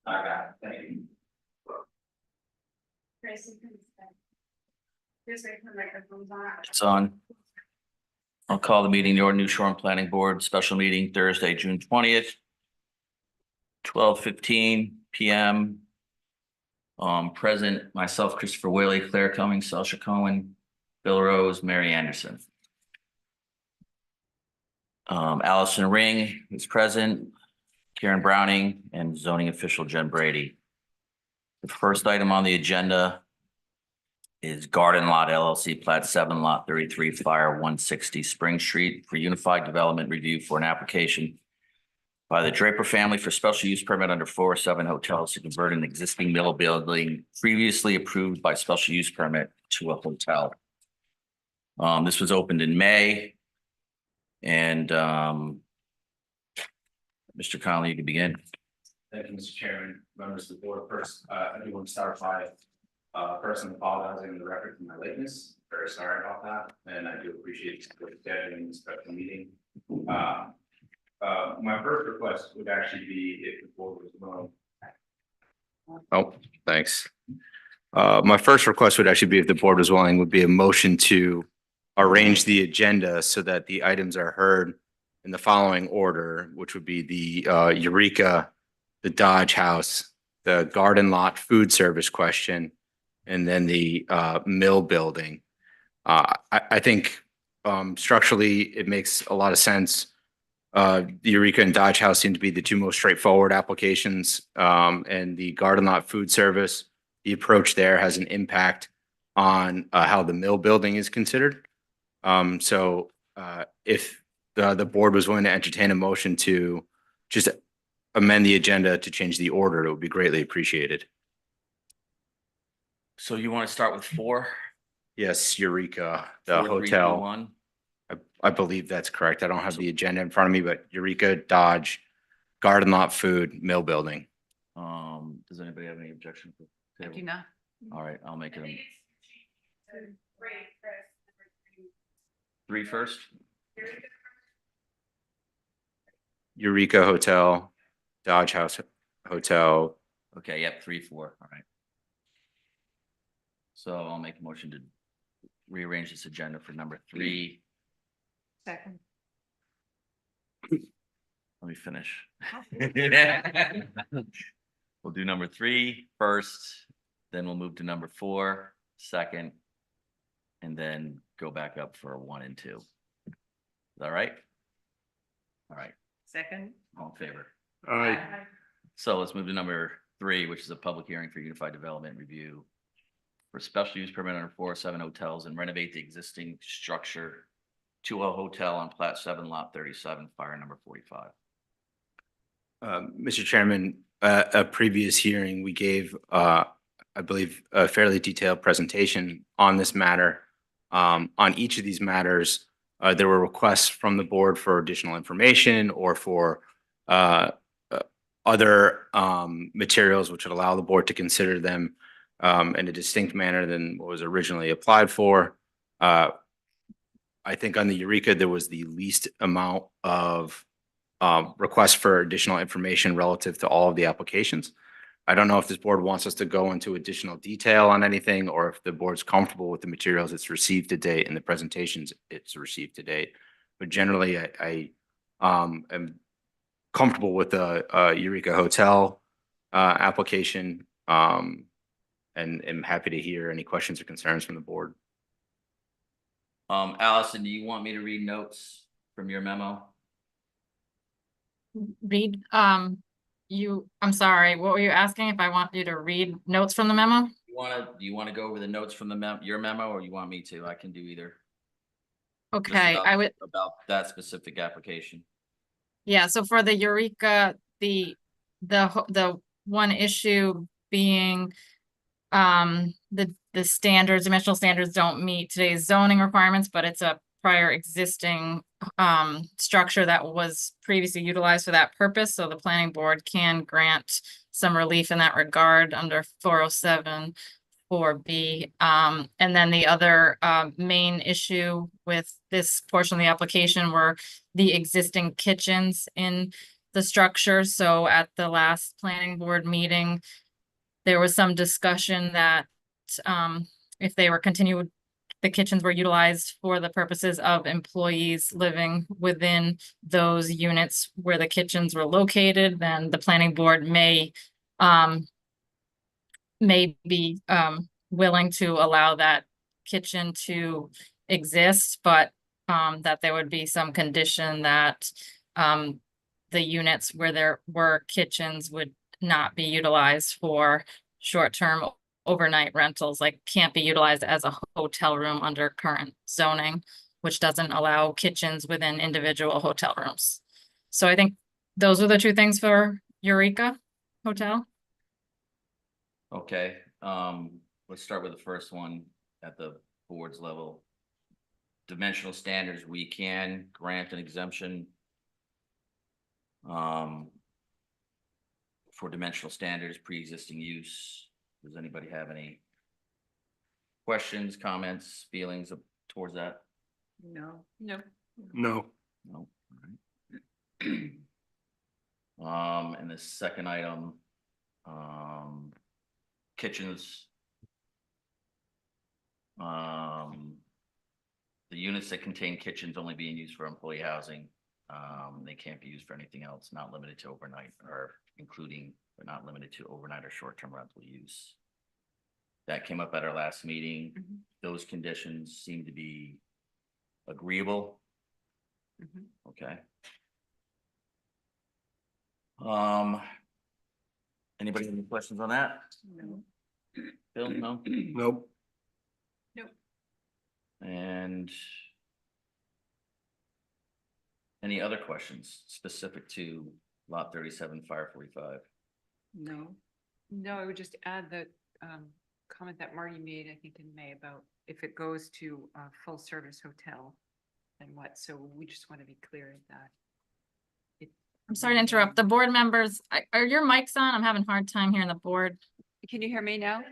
I got it, thank you. It's on. I'll call the meeting, the New Shore Planning Board, special meeting Thursday, June 20th. 12:15 PM. Present myself, Christopher Whaley, Claire Cummings, Sasha Cohen, Bill Rose, Mary Anderson. Allison Ring is present, Karen Browning, and zoning official Jen Brady. The first item on the agenda is Garden Lot LLC, Plat 7, Lot 33, Fire 160 Spring Street for Unified Development Review for an application by the Draper family for special use permit under 407 hotels to convert an existing mill building previously approved by special use permit to a hotel. This was opened in May. And Mr. Connolly, you can begin. Thank you, Mr. Chairman, members of the board. First, I do want to start by personally apologizing on the record for my lateness. Very sorry about that, and I do appreciate the scheduling this special meeting. My first request would actually be if the board was willing. Oh, thanks. My first request would actually be, if the board was willing, would be a motion to arrange the agenda so that the items are heard in the following order, which would be the Eureka, the Dodge House, the Garden Lot Food Service question, and then the mill building. I think structurally it makes a lot of sense. The Eureka and Dodge House seem to be the two most straightforward applications, and the Garden Lot Food Service, the approach there has an impact on how the mill building is considered. So if the board was willing to entertain a motion to just amend the agenda to change the order, it would be greatly appreciated. So you want to start with 4? Yes, Eureka, the 4, 3, 2, hotel. 1. I believe that's correct. I don't have the agenda in front of me, but Eureka, Dodge, Garden Lot Food, mill building. Does anybody have any objection? I do not. All right, I'll make it 3 first. Eureka Hotel, Dodge House Hotel. Okay, yep, 3, 4. All right. So I'll make a motion to rearrange this agenda for number 3. Second. Let me finish. We'll do number 3 first, then we'll move to number 4 second, and then go back up for 1 and 2. Is that right? All right, Second. all in favor? Aye. So let's move to number 3, which is a public hearing for Unified Development Review for special use permit under 407 hotels and renovate the existing structure to a hotel on Plat 7, Lot 37, Fire number 45. Mr. Chairman, a previous hearing, we gave, I believe, a fairly detailed presentation on this matter. On each of these matters, there were requests from the board for additional information or for other materials which would allow the board to consider them in a distinct manner than what was originally applied for. I think on the Eureka, there was the least amount of requests for additional information relative to all of the applications. I don't know if this board wants us to go into additional detail on anything, or if the board's comfortable with the materials it's received to date and the presentations it's received to date. But generally, I am comfortable with the Eureka Hotel application, and am happy to hear any questions or concerns from the board. Allison, do you want me to read notes from your memo? Read, I'm sorry, what were you asking? If I want you to read notes from the memo? Do you want to go over the notes from the your memo, or you want me to? I can do either. Just Okay, about- I would, about that specific application. yeah, so for the Eureka, the one issue being the standards, dimensional standards don't meet today's zoning requirements, but it's a prior existing structure that was previously utilized for that purpose. So the planning board can grant some relief in that regard under 407 4B. And then the other main issue with this portion of the application were the existing kitchens in the structure. So at the last planning board meeting, there was some discussion that if they were continued, the kitchens were utilized for the purposes of employees living within those units where the kitchens were located, then the planning board may be willing to allow that kitchen to exist, but that there would be some condition that the units where there were kitchens would not be utilized for short-term overnight rentals, like can't be utilized as a hotel room under current zoning, which doesn't allow kitchens within individual hotel rooms. So I think those are the two things for Eureka Hotel. Okay, let's start with the first one at the board's level. Dimensional standards, we can grant an exemption for dimensional standards, pre-existing use. Does anybody have any questions, comments, feelings towards that? No. No. No. No. All right. And the second item, kitchens. The units that contain kitchens only being used for employee housing. They can't be used for anything else, not limited to overnight or including, but not limited to overnight or short-term rental use. That came up at our last meeting. Mhm. Those conditions seem to be agreeable. Mhm. Okay. Anybody have any questions on that? No. Bill, no? Nope. And any other questions specific to lot 37, fire 45? No. No, I would just add that comment that Marty made, I think in May, about if it goes to a full service hotel, then what? So we just want to be clear that. I'm sorry to interrupt. The board members, are your mics on? I'm having a hard time hearing the board. Can you hear me now? A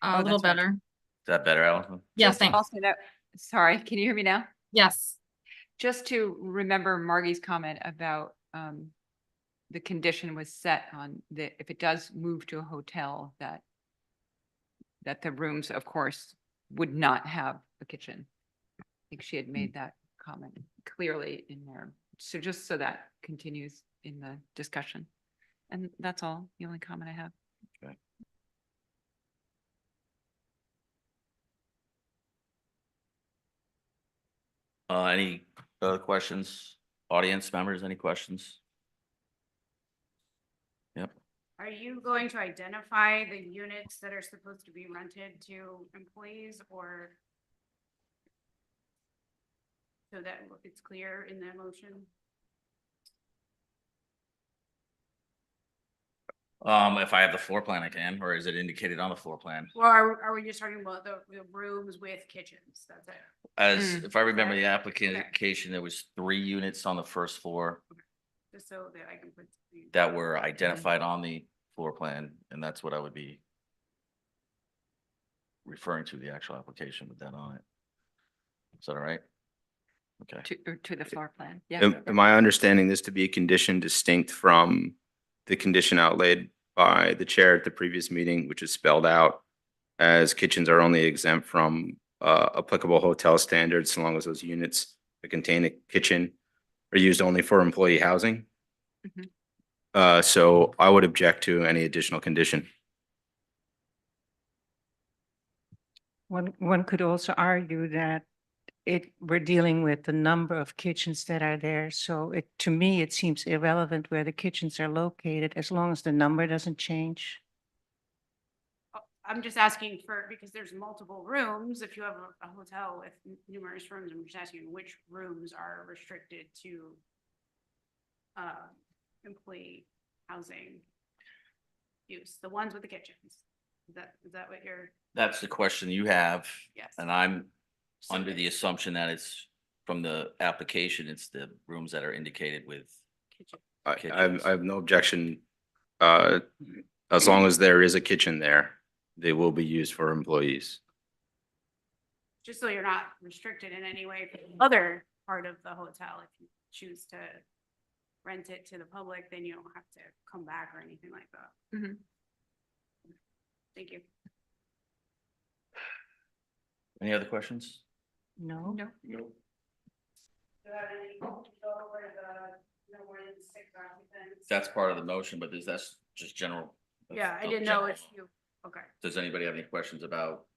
Oh, little that's fine. better. Is that better, Allison? Yeah, Just thanks. also that, sorry, can you hear me now? Yes. Just to remember Margie's comment about the condition was set on the, if it does move to a hotel, that the rooms, of course, would not have a kitchen. I think she had made that comment clearly in there. So just so that continues in the discussion. And that's all, the only comment I have. Any other questions? Audience members, any questions? Yep. Are you going to identify the units that are supposed to be rented to employees or so that it's clear in the motion? If I have the floor plan, I can, or is it indicated on the floor plan? Or are we just talking about the rooms with kitchens? That's it. As, if I remember Okay. the application, there was 3 units on the first floor Just so that I can put. that were identified on the floor plan, and that's what I would be referring to the actual application with that on it. Is that all right? Okay. To the floor plan, yeah. Am I understanding this to be a condition distinct from the condition outlaid by the chair at the previous meeting, which is spelled out as kitchens are only exempt from applicable hotel standards so long as those units that contain a kitchen are used only for employee housing? So I would object to any additional condition. One could also argue that we're dealing with the number of kitchens that are there. So to me, it seems irrelevant where the kitchens are located as long as the number doesn't change. I'm just asking for, because there's multiple rooms, if you have a hotel with numerous rooms, I'm just asking which rooms are restricted to employee housing use, the ones with the kitchens. Is that what you're, That's the question you have, yes. and I'm under the assumption that it's from the application, it's the rooms that are indicated with. Kitchen. I have no objection. As long as there is a kitchen there, they will be used for employees. Just so you're not restricted in any way for the other part of the hotel if you choose to rent it to the public, then you don't have to come back or anything like that. Mhm. Thank you. Any other questions? No? No, Do you have any control over the no more than 6 occupants? That's part of the motion, but that's just general. Yeah, I that's didn't know general. if you, okay. Does anybody have any questions about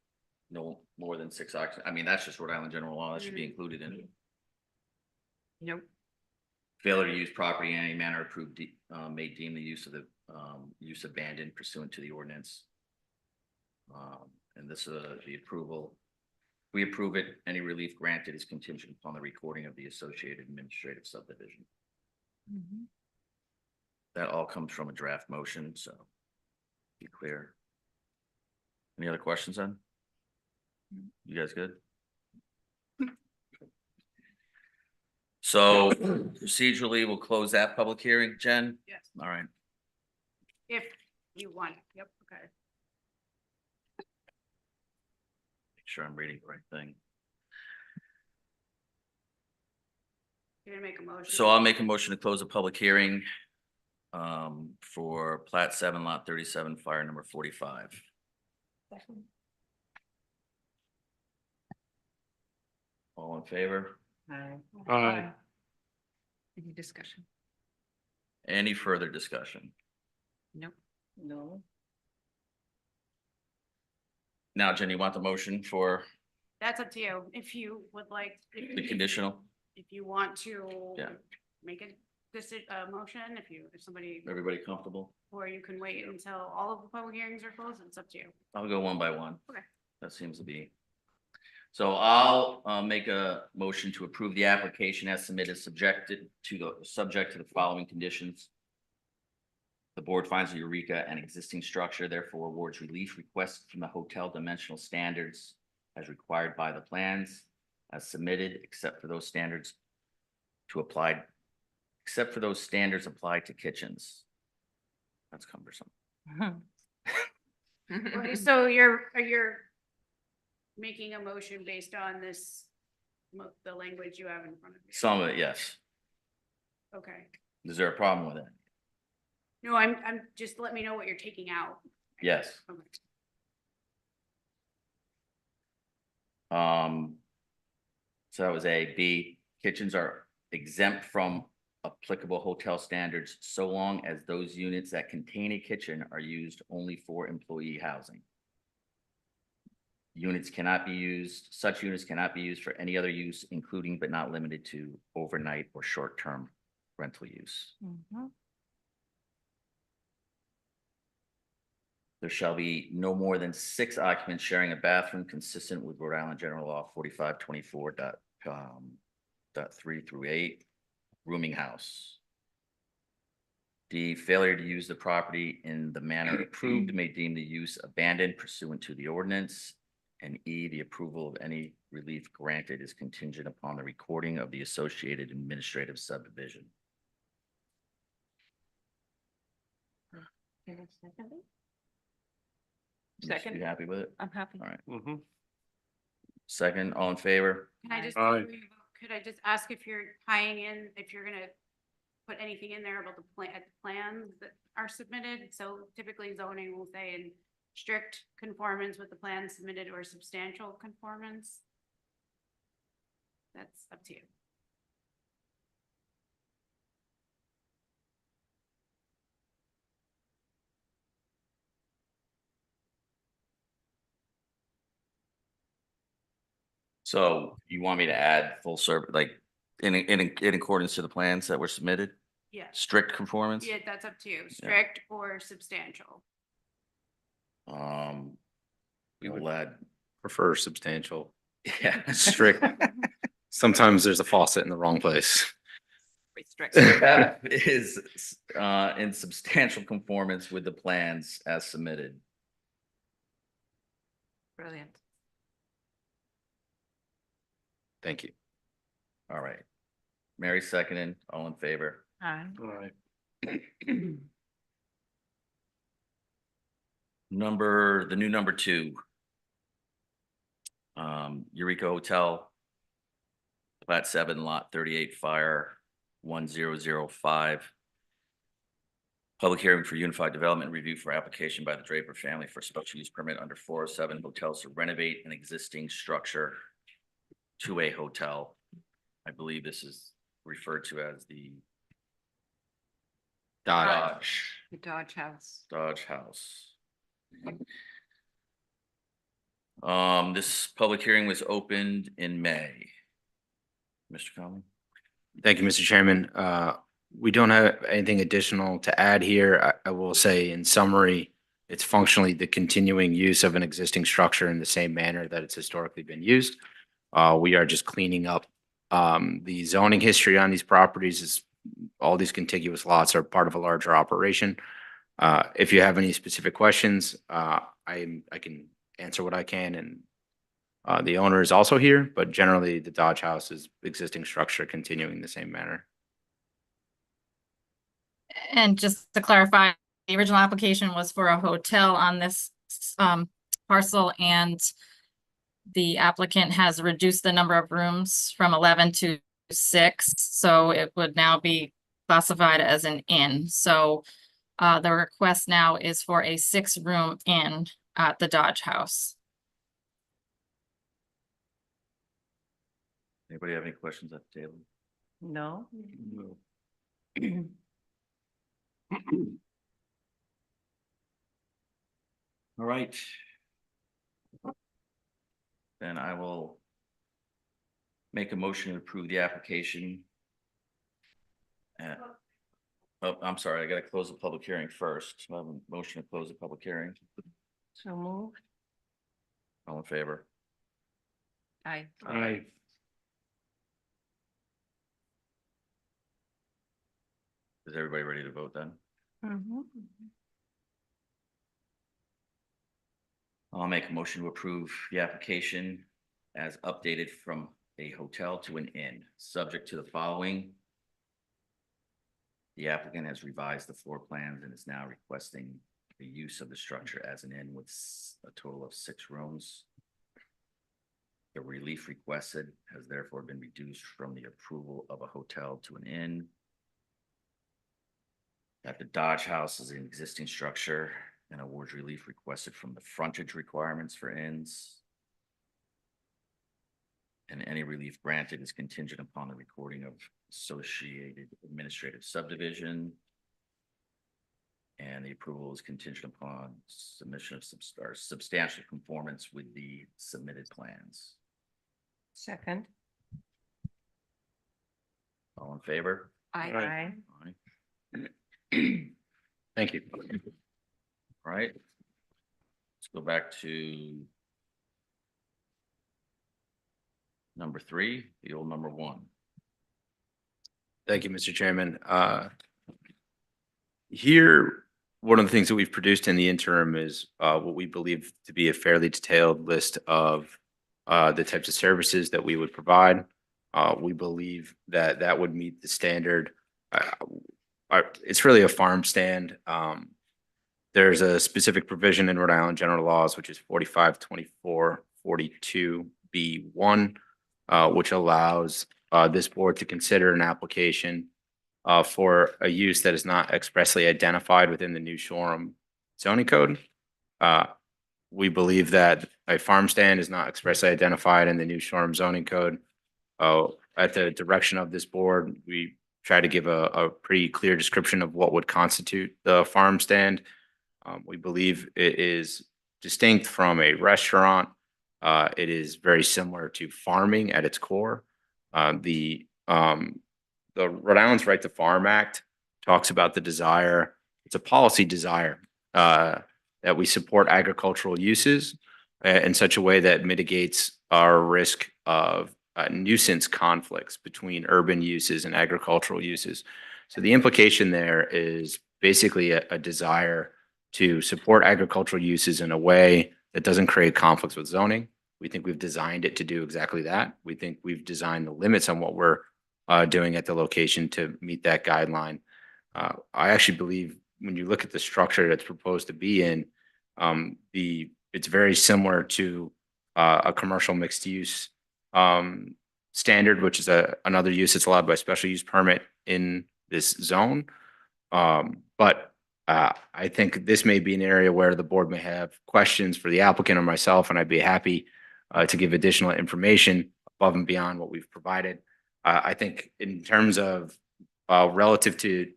no more than 6 occupants? I mean, that's just Rhode Island general law. That should be included in it. nope. Failure to use property in any manner approved, may deem the use of the, use abandoned pursuant to the ordinance. And this, the approval, we approve it, any relief granted is contingent upon the recording of the associated administrative subdivision. Mhm. That all comes from a draft motion, so be clear. Any other questions then? You guys good? So procedurally, we'll close that public hearing, Jen? Yes, All right. if you want, yep, okay. Make sure I'm reading the right thing. You're gonna make a motion? So I'll make a motion to close the public hearing for plat 7 lot 37, fire number 45. All in favor? Aye. Aye. Any discussion? Any further discussion? Nope. No? Now, Jen, you want the motion for That's up to you, if you would like, the conditional? if you want to. Yeah. Make a motion, if somebody, Everybody comfortable? or you can wait until all of the public hearings are closed, it's up to you. I'll go one by one. Okay. That seems to be. So I'll make a motion to approve the application as submitted, subject to the following conditions. The board finds the Eureka an existing structure, therefore awards relief requested from the hotel dimensional standards as required by the plans as submitted, except for those standards applied to kitchens. That's cumbersome. So you're making a motion based on this, the language you have in front of you? Some of it, yes. Okay. Is there a problem with it? No, I'm just let me know what you're taking out. Yes. Okay. So that was A. B, kitchens are exempt from applicable hotel standards so long as those units that contain a kitchen are used only for employee housing. Such units cannot be used for any other use, including but not limited to overnight or short-term rental use. Mhm. There shall be no more than 6 occupants sharing a bathroom consistent with Rhode Island General Law 4524.3 through 8, rooming house. D, failure to use the property in the manner approved may deem the use abandoned pursuant to the ordinance. And E, the approval of any relief granted is contingent upon the recording of the associated administrative subdivision. Second. You happy with it? I'm happy. All right. Second, all in favor? Can I just, Aye. could I just ask if you're tying in, if you're gonna put anything in there about the plans that are submitted? So typically zoning will say in strict conformance with the plan submitted or substantial conformance. That's up to you. So you want me to add full service, like in accordance to the plans that were submitted? Yeah, Strict conformance? yeah, that's up to you, strict or substantial. We will add, Prefer substantial. yeah. Strict. Sometimes there's a faucet in the wrong place. Restrict. That is in substantial conformance with the plans as submitted. Brilliant. Thank you. All right. Mary seconded, all in favor? Aye. The new number 2. Eureka Hotel. Plat 7 lot 38 fire 1005. Public hearing for Unified Development Review for application by the Draper family for special use permit under 407 hotels to renovate an existing structure to a hotel. I believe this is referred to as the Dodge The Dodge House. House. This public hearing was opened in May. Mr. Conley? Thank you, Mr. Chairman. We don't have anything additional to add here. I will say in summary, it's functionally the continuing use of an existing structure in the same manner that it's historically been used. We are just cleaning up the zoning history on these properties. Is all these contiguous lots are part of a larger operation. If you have any specific questions, I can answer what I can, and the owner is also here, but generally the Dodge House is existing structure continuing the same manner. And just to clarify, the original application was for a hotel on this parcel, and the applicant has reduced the number of rooms from 11 to 6, so it would now be classified as an inn. So the request now is for a 6-room inn at the Dodge House. Anybody have any questions at the table? No? All right. Then I will make a motion to approve the application. Oh, I'm sorry, I gotta close the public hearing first. So I have a motion to close the public hearing. So moved. All in favor? Aye. Aye. Is everybody ready to vote then? Mhm. I'll make a motion to approve the application as updated from a hotel to an inn, subject to the following. The applicant has revised the floor plans and is now requesting the use of the structure as an inn with a total of 6 rooms. The relief requested has therefore been reduced from the approval of a hotel to an inn. That the Dodge House is an existing structure and awards relief requested from the frontage requirements for inns. And any relief granted is contingent upon the recording of associated administrative subdivision. And the approval is contingent upon submission of substantial conformance with the submitted plans. Second. All in favor? Aye. Aye. Thank you. All right. Let's go back to number 3, the old number 1. Thank you, Mr. Chairman. Here, one of the things that we've produced in the interim is what we believe to be a fairly detailed list of the types of services that we would provide. We believe that that would meet the standard. It's really a farm stand. There's a specific provision in Rhode Island general laws, which is 452442B1, which allows this board to consider an application for a use that is not expressly identified within the New Shoreham zoning code. We believe that a farm stand is not expressly identified in the New Shoreham zoning code. At the direction of this board, we try to give a pretty clear description of what would constitute the farm stand. We believe it is distinct from a restaurant. It is very similar to farming at its core. The Rhode Island's Right to Farm Act talks about the desire, it's a policy desire, that we support agricultural uses in such a way that mitigates our risk of nuisance conflicts between urban uses and agricultural uses. So the implication there is basically a desire to support agricultural uses in a way that doesn't create conflicts with zoning. We think we've designed it to do exactly that. We think we've designed the limits on what we're doing at the location to meet that guideline. I actually believe when you look at the structure that's proposed to be in, it's very similar to a commercial mixed use standard, which is another use that's allowed by special use permit in this zone. But I think this may be an area where the board may have questions for the applicant or myself, and I'd be happy to give additional information above and beyond what we've provided. I think in terms of relative to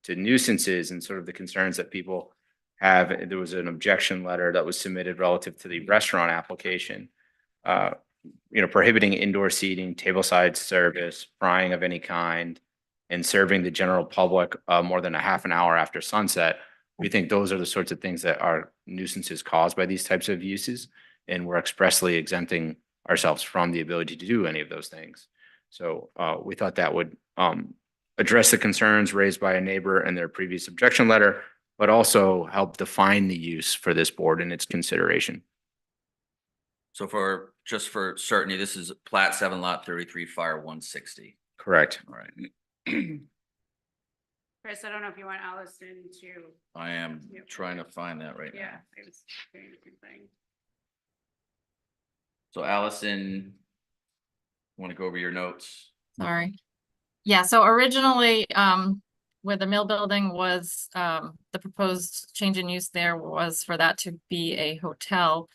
nuisances and sort of the concerns that people have, there was an objection letter that was submitted relative to the restaurant application. Prohibiting indoor seating, tableside service, frying of any kind, and serving the general public more than a half an hour after sunset. We think those are the sorts of things that are nuisances caused by these types of uses, and we're expressly exempting ourselves from the ability to do any of those things. So we thought that would address the concerns raised by a neighbor in their previous objection letter, but also help define the use for this board and its consideration. So just for certainty, this is plat 7 lot 33 fire 160. Correct. All right. Chris, I don't know if you want Allison to, I am Yep. trying to find that right yeah, now. I was doing the same thing. So Allison, want to go over your notes? Sorry. Yeah, so originally, where the mill building was, the proposed change in use there was for that to be a hotel.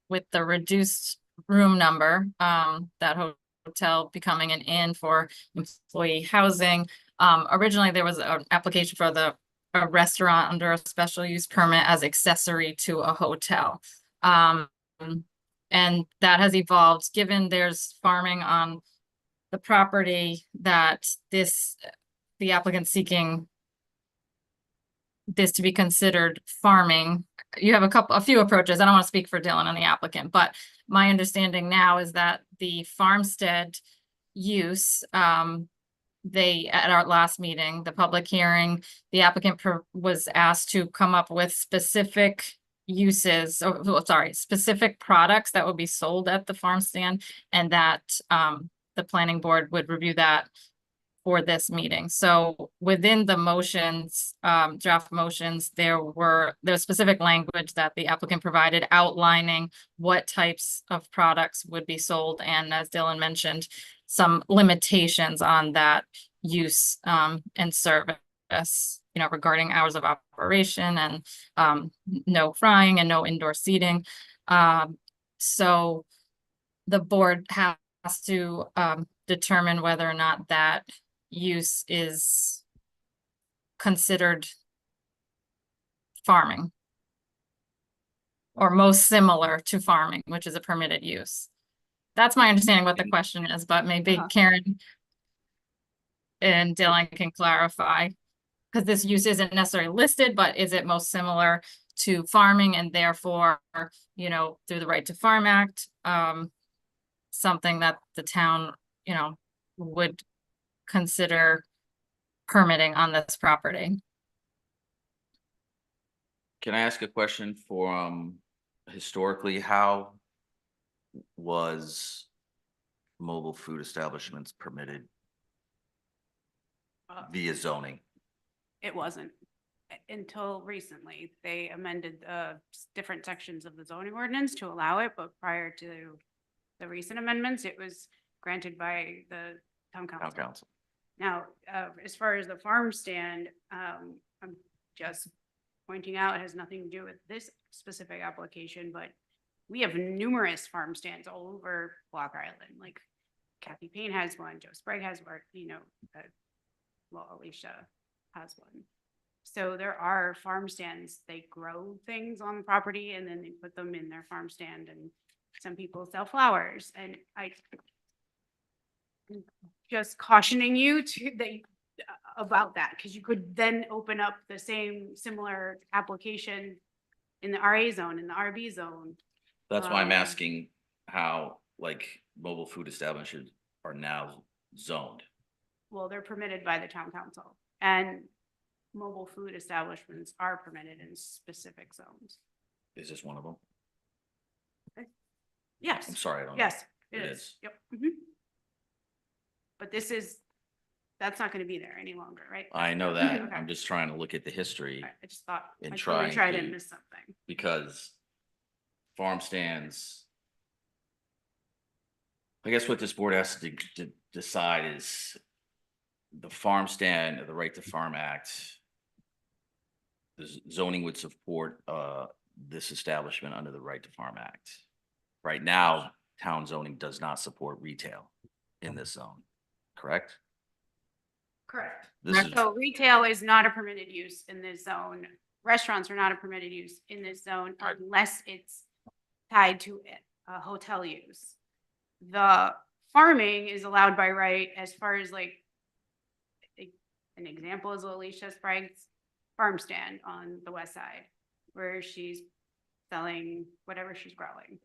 With the reduced room number, that hotel becoming an inn for employee housing. Originally, there was an application for a restaurant under a special use permit as accessory to a hotel. And that has evolved, given there's farming on the property that the applicant seeking this to be considered farming. You have a few approaches. I don't want to speak for Dylan and the applicant, but my understanding now is that the farmstead use, at our last meeting, the public hearing, the applicant was asked to come up with specific uses, specific products that would be sold at the farm stand, and that the planning board would review that for this meeting. So within the motions, draft motions, there's specific language that the applicant provided outlining what types of products would be sold. And as Dylan mentioned, some limitations on that use and service, regarding hours of operation and no frying and no indoor seating. So the board has to determine whether or not that use is considered farming or most similar to farming, which is a permitted use. That's my understanding what the question is, but maybe Karen and Dylan can clarify, because this use isn't necessarily listed, but is it most similar to farming, and therefore, through the Right to Farm Act, something that the town, would consider permitting on this property. Can I ask a question for historically, how was mobile food establishments permitted via zoning? It wasn't until recently. They amended different sections of the zoning ordinance to allow it, but prior to the recent amendments, it was granted by the town council. Now, as far as the farm stand, I'm just pointing out, it has nothing to do with this specific application, but we have numerous farm stands all over Block Island. Like Kathy Payne has one, Joe Sprague has one, Alicia has one. So there are farm stands, they grow things on the property and then they put them in their farm stand, and some people sell flowers. And I just cautioning you about that, because you could then open up the similar application in the RA zone, in the RB zone. That's why I'm asking how, mobile food establishments are now zoned. Well, they're permitted by the town council, and mobile food establishments are permitted in specific zones. Is this one of them? Yes. I'm sorry, I don't know. Yes, it It is. is. Yep. But that's not gonna be there any longer, right? I know that. Okay. I'm just trying to look at the history, I just thought, And I totally tried trying to to- miss something. because farm stands I guess what this board has to decide is the farm stand or the Right to Farm Act. The zoning would support this establishment under the Right to Farm Act. Right now, town zoning does not support retail in this zone, correct? Correct. This is, So retail is not a permitted use in this zone. Restaurants are not a permitted use in this zone unless it's tied to a hotel use. The farming is allowed by right as far as like, an example is Alicia Sprague's farm stand on the west side, where she's selling whatever she's growing.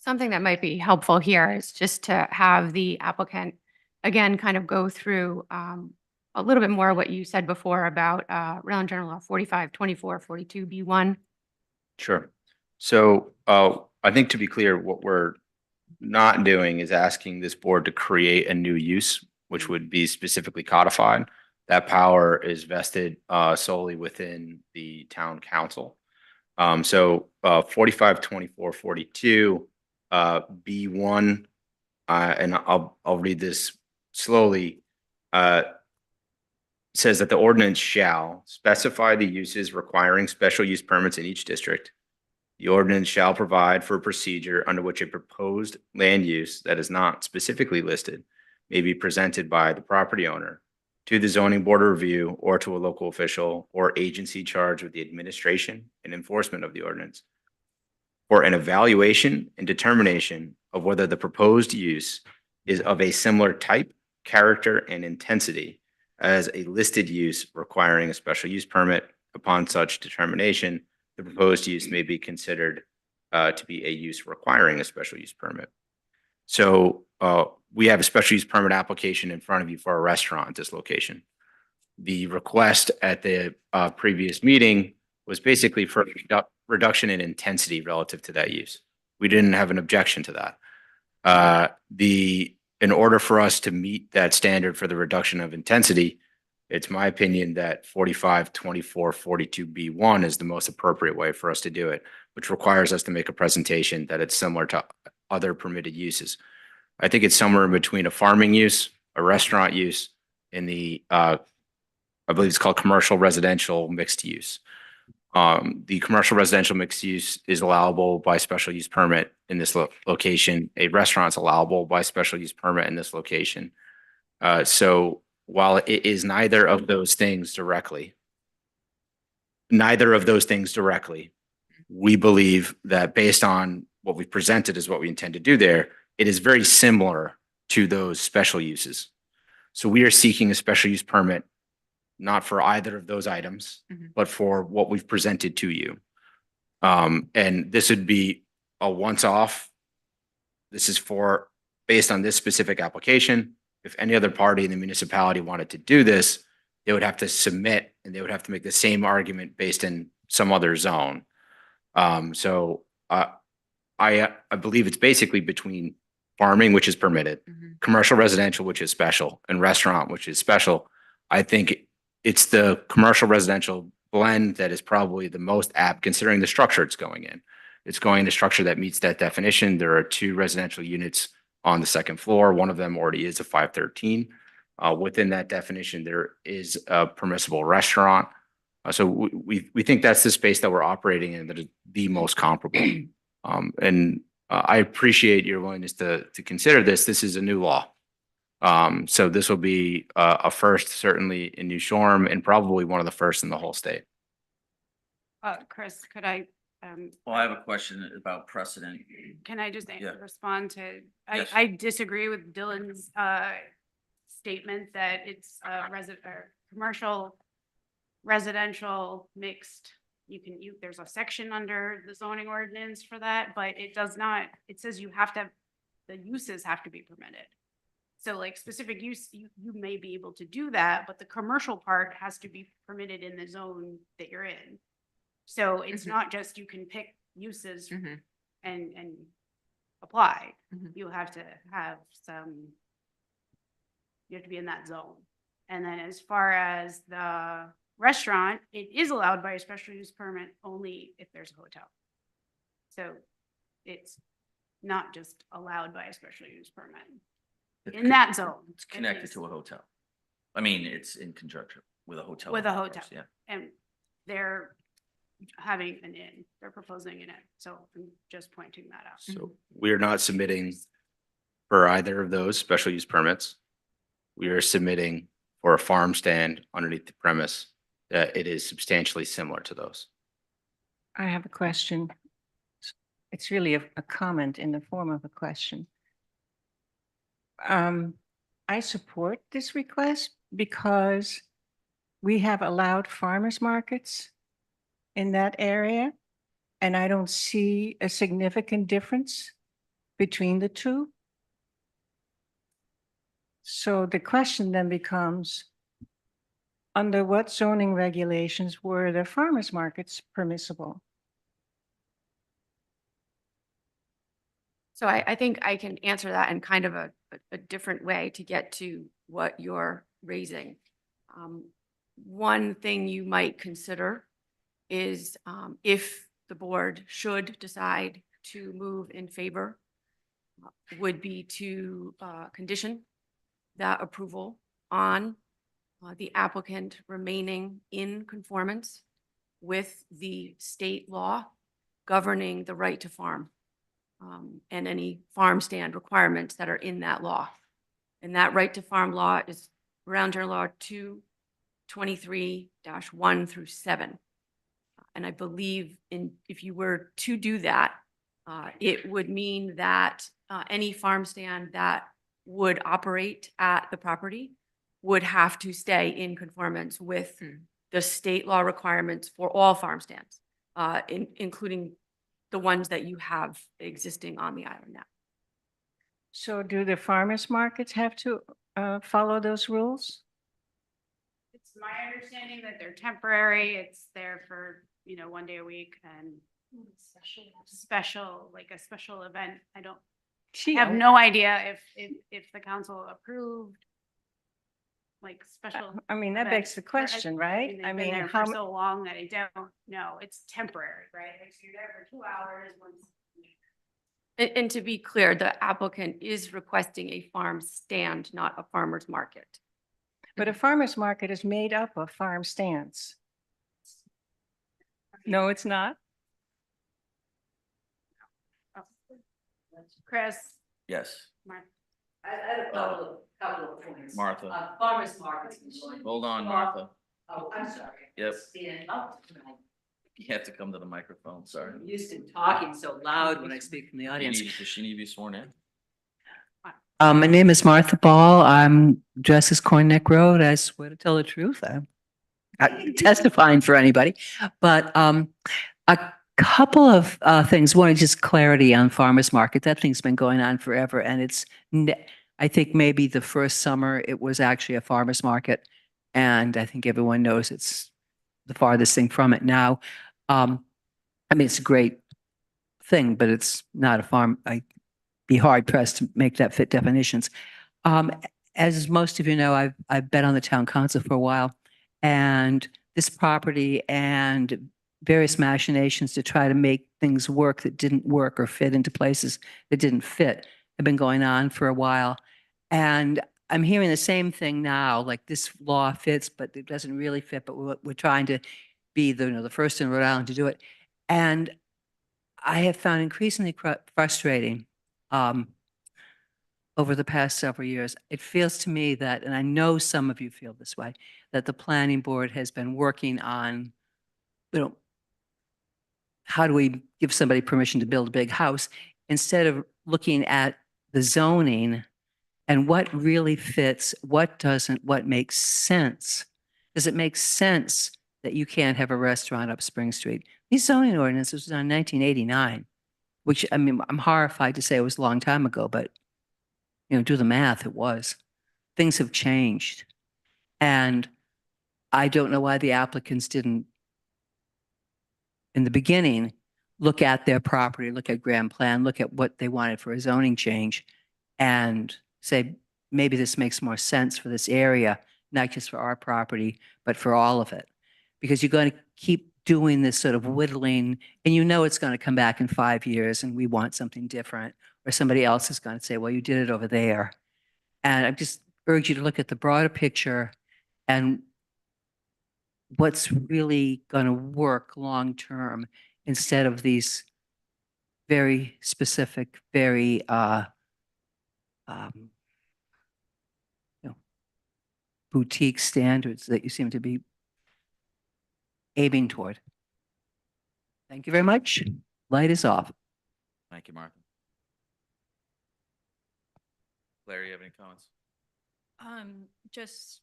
Something that might be helpful here is just to have the applicant, again, kind of go through a little bit more what you said before about Rhode Island General Law 45, 24, 42, B1. Sure. So I think to be clear, what we're not doing is asking this board to create a new use, which would be specifically codified. That power is vested solely within the town council. So 45, 24, 42, B1, and I'll read this slowly. Says that the ordinance shall specify the uses requiring special use permits in each district. The ordinance shall provide for a procedure under which a proposed land use that is not specifically listed may be presented by the property owner to the zoning board of review or to a local official or agency charged with the administration and enforcement of the ordinance for an evaluation and determination of whether the proposed use is of a similar type, character, and intensity as a listed use requiring a special use permit. Upon such determination, the proposed use may be considered to be a use requiring a special use permit. So we have a special use permit application in front of you for a restaurant at this location. The request at the previous meeting was basically for reduction in intensity relative to that use. We didn't have an objection to that. In order for us to meet that standard for the reduction of intensity, it's my opinion that 45, 24, 42 B1 is the most appropriate way for us to do it, which requires us to make a presentation that it's similar to other permitted uses. I think it's somewhere in between a farming use, a restaurant use, and I believe it's called commercial residential mixed use. The commercial residential mixed use is allowable by special use permit in this location. A restaurant's allowable by special use permit in this location. So while it is neither of those things directly, we believe that based on what we've presented is what we intend to do there, it is very similar to those special uses. So we are seeking a special use permit not for either of those items, but for what we've presented to you. And this would be a once-off. This is based on this specific application. If any other party in the municipality wanted to do this, they would have to submit and they would have to make the same argument based in some other zone. So I believe it's basically between farming, which is permitted, commercial residential, which is special, and restaurant, which is special. I think it's the commercial residential blend that is probably the most apt considering the structure it's going in. It's going in a structure that meets that definition. There are 2 residential units on the second floor. One of them already is a 513. Within that definition, there is a permissible restaurant. So we think that's the space that we're operating in that is the most comparable. And I appreciate your willingness to consider this. This is a new law. So this will be a first, certainly in New Shoreham, and probably one of the first in the whole state. Chris, could I, well, I have a question about precedent. can I just Yeah. respond to, Yes. I disagree with Dylan's statement that it's commercial, residential, mixed. There's a section under the zoning ordinance for that, but it does not, it says the uses have to be permitted. So like specific use, you may be able to do that, but the commercial part has to be permitted in the zone that you're in. So it's not just you can pick uses and apply. You have to have you have to be in that zone. And then as far as the restaurant, it is allowed by a special use permit only if there's a hotel. So it's not just allowed by a special use permit It's in that zone. It's at connected least. to a hotel. I mean, it's in conjunction with a hotel. With a of course, hotel. Yeah. And they're having an inn, they're proposing an inn, so I'm just pointing that out. So we are not submitting for either of those special use permits. We are submitting for a farm stand underneath the premise that it is substantially similar to those. I have a question. It's really a comment in the form of a question. I support this request because we have allowed farmers markets in that area, and I don't see a significant difference between the two. So the question then becomes, under what zoning regulations were the farmers markets permissible? So I think I can answer that in kind of a different way to get to what you're raising. One thing you might consider is if the board should decide to move in favor, would be to condition that approval on the applicant remaining in conformance with the state law governing the right to farm and any farm stand requirements that are in that law. And that right to farm law is Rhode Island General Law 223-1 through 7. And I believe if you were to do that, it would mean that any farm stand that would operate at the property would have to stay in conformance with the state law requirements for all farm stands, including the ones that you have existing on the island now. So do the farmers markets have to follow those rules? It's my understanding that they're temporary, it's there for, 1 day a week and special, like a special event. I don't have no idea if the council approved like special. I mean, that begs the question, right? I They've been mean, there how, for so long that I don't know. It's temporary, right? Like, so you're there for 2 hours once. And to be clear, the applicant is requesting a farm stand, not a farmer's market. but a farmer's market is made up of farm stands. No, it's not. Chris, Yes, Mark, I have a couple of points. Martha. Farmers markets. can join. Hold on, Martha. Oh, I'm sorry. Yep. Stand up. You have to come to the microphone, sorry. I'm used to talking so loud when I speak from the audience. Does she need to be sworn in? My name is Martha Ball. I'm dressed as Corn Neck Road. I swear to tell the truth. I'm testifying for anybody. But a couple of things. One is just clarity on farmers market. That thing's been going on forever. And it's, I think maybe the first summer it was actually a farmers market. And I think everyone knows it's the farthest thing from it now. I mean, it's a great thing, but it's not a farm. I'd be hard pressed to make that fit definitions. As most of you know, I've been on the town council for a while, and this property and various machinations to try to make things work that didn't work or fit into places that didn't fit have been going on for a while. And I'm hearing the same thing now, like this law fits, but it doesn't really fit, but we're trying to be the first in Rhode Island to do it. And I have found increasingly frustrating over the past several years. It feels to me that, and I know some of you feel this way, that the planning board has been working on, how do we give somebody permission to build a big house instead of looking at the zoning and what really fits, what doesn't, what makes sense. Does it make sense that you can't have a restaurant up Spring Street? These zoning ordinances was on 1989, which, I mean, I'm horrified to say it was a long time ago, but, do the math, it was. Things have changed. And I don't know why the applicants didn't, in the beginning, look at their property, look at Grand Plan, look at what they wanted for a zoning change, and say, maybe this makes more sense for this area, not just for our property, but for all of it. Because you're going to keep doing this sort of whittling, and it's going to come back in 5 years and we want something different, or somebody else is going to say, well, you did it over there. And I just urge you to look at the broader picture and what's really going to work long-term instead of these very specific, very, you know, boutique standards that you seem to be aiming toward. Thank you very much. Light is off. Thank you, Martha. Larry, you have any comments? Just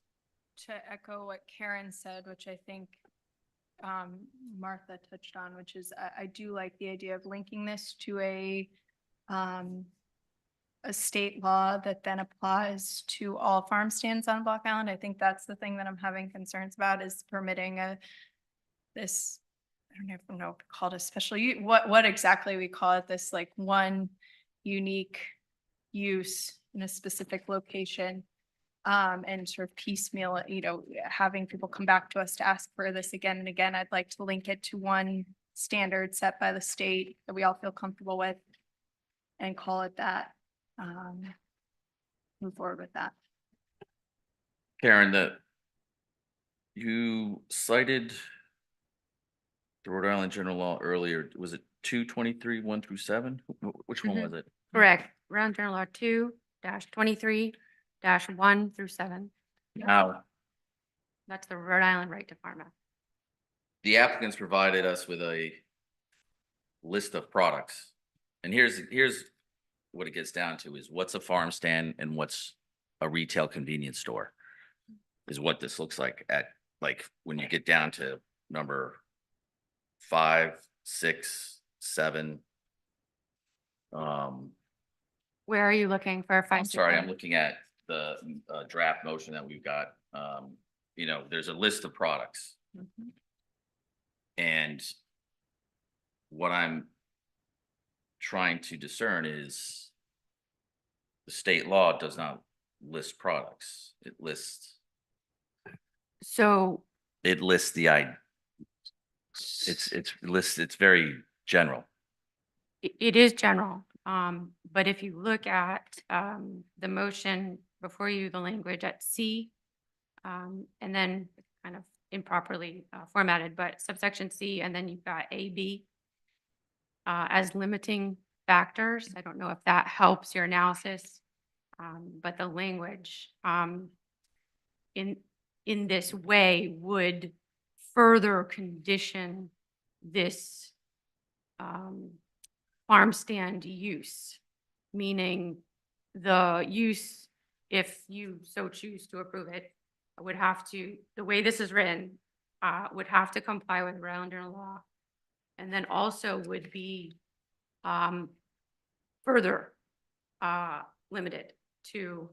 to echo what Karen said, which I think Martha touched on, which is I do like the idea of linking this to a state law that then applies to all farm stands on Block Island. I think that's the thing that I'm having concerns about, is permitting this, I don't even know if we call it a special what exactly we call it, this like one unique use in a specific location. And sort of piecemeal, having people come back to us to ask for this again and again. I'd like to link it to one standard set by the state that we all feel comfortable with and call it that. Move forward with that. Karen, you cited the Rhode Island general law earlier. Was it 223, 1 through 7? Which one Mhm. was it? Correct. Rhode Island General Law 2-23-1 through 7. Now, That's the Rhode Island right to farm. the applicants provided us with a list of products. And here's what it gets down to, is what's a farm stand and what's a retail convenience store, is what this looks like when you get down to number 5, 6, 7. Where are you looking for a I'm sorry, I'm looking at the draft motion that we've got. There's a list of products. And what I'm trying to discern is the state law does not list products. It lists So the it's very general. it is general. But if you look at the motion before you, the language at C, and then kind of improperly formatted, but subsection C, and then you've got A, B as limiting factors. I don't know if that helps your analysis, but the language in this way would further condition this farm stand use, meaning the use, if you so choose to approve it, would have to, the way this is written, would have to comply with Rhode Island general law, and then also would be further limited to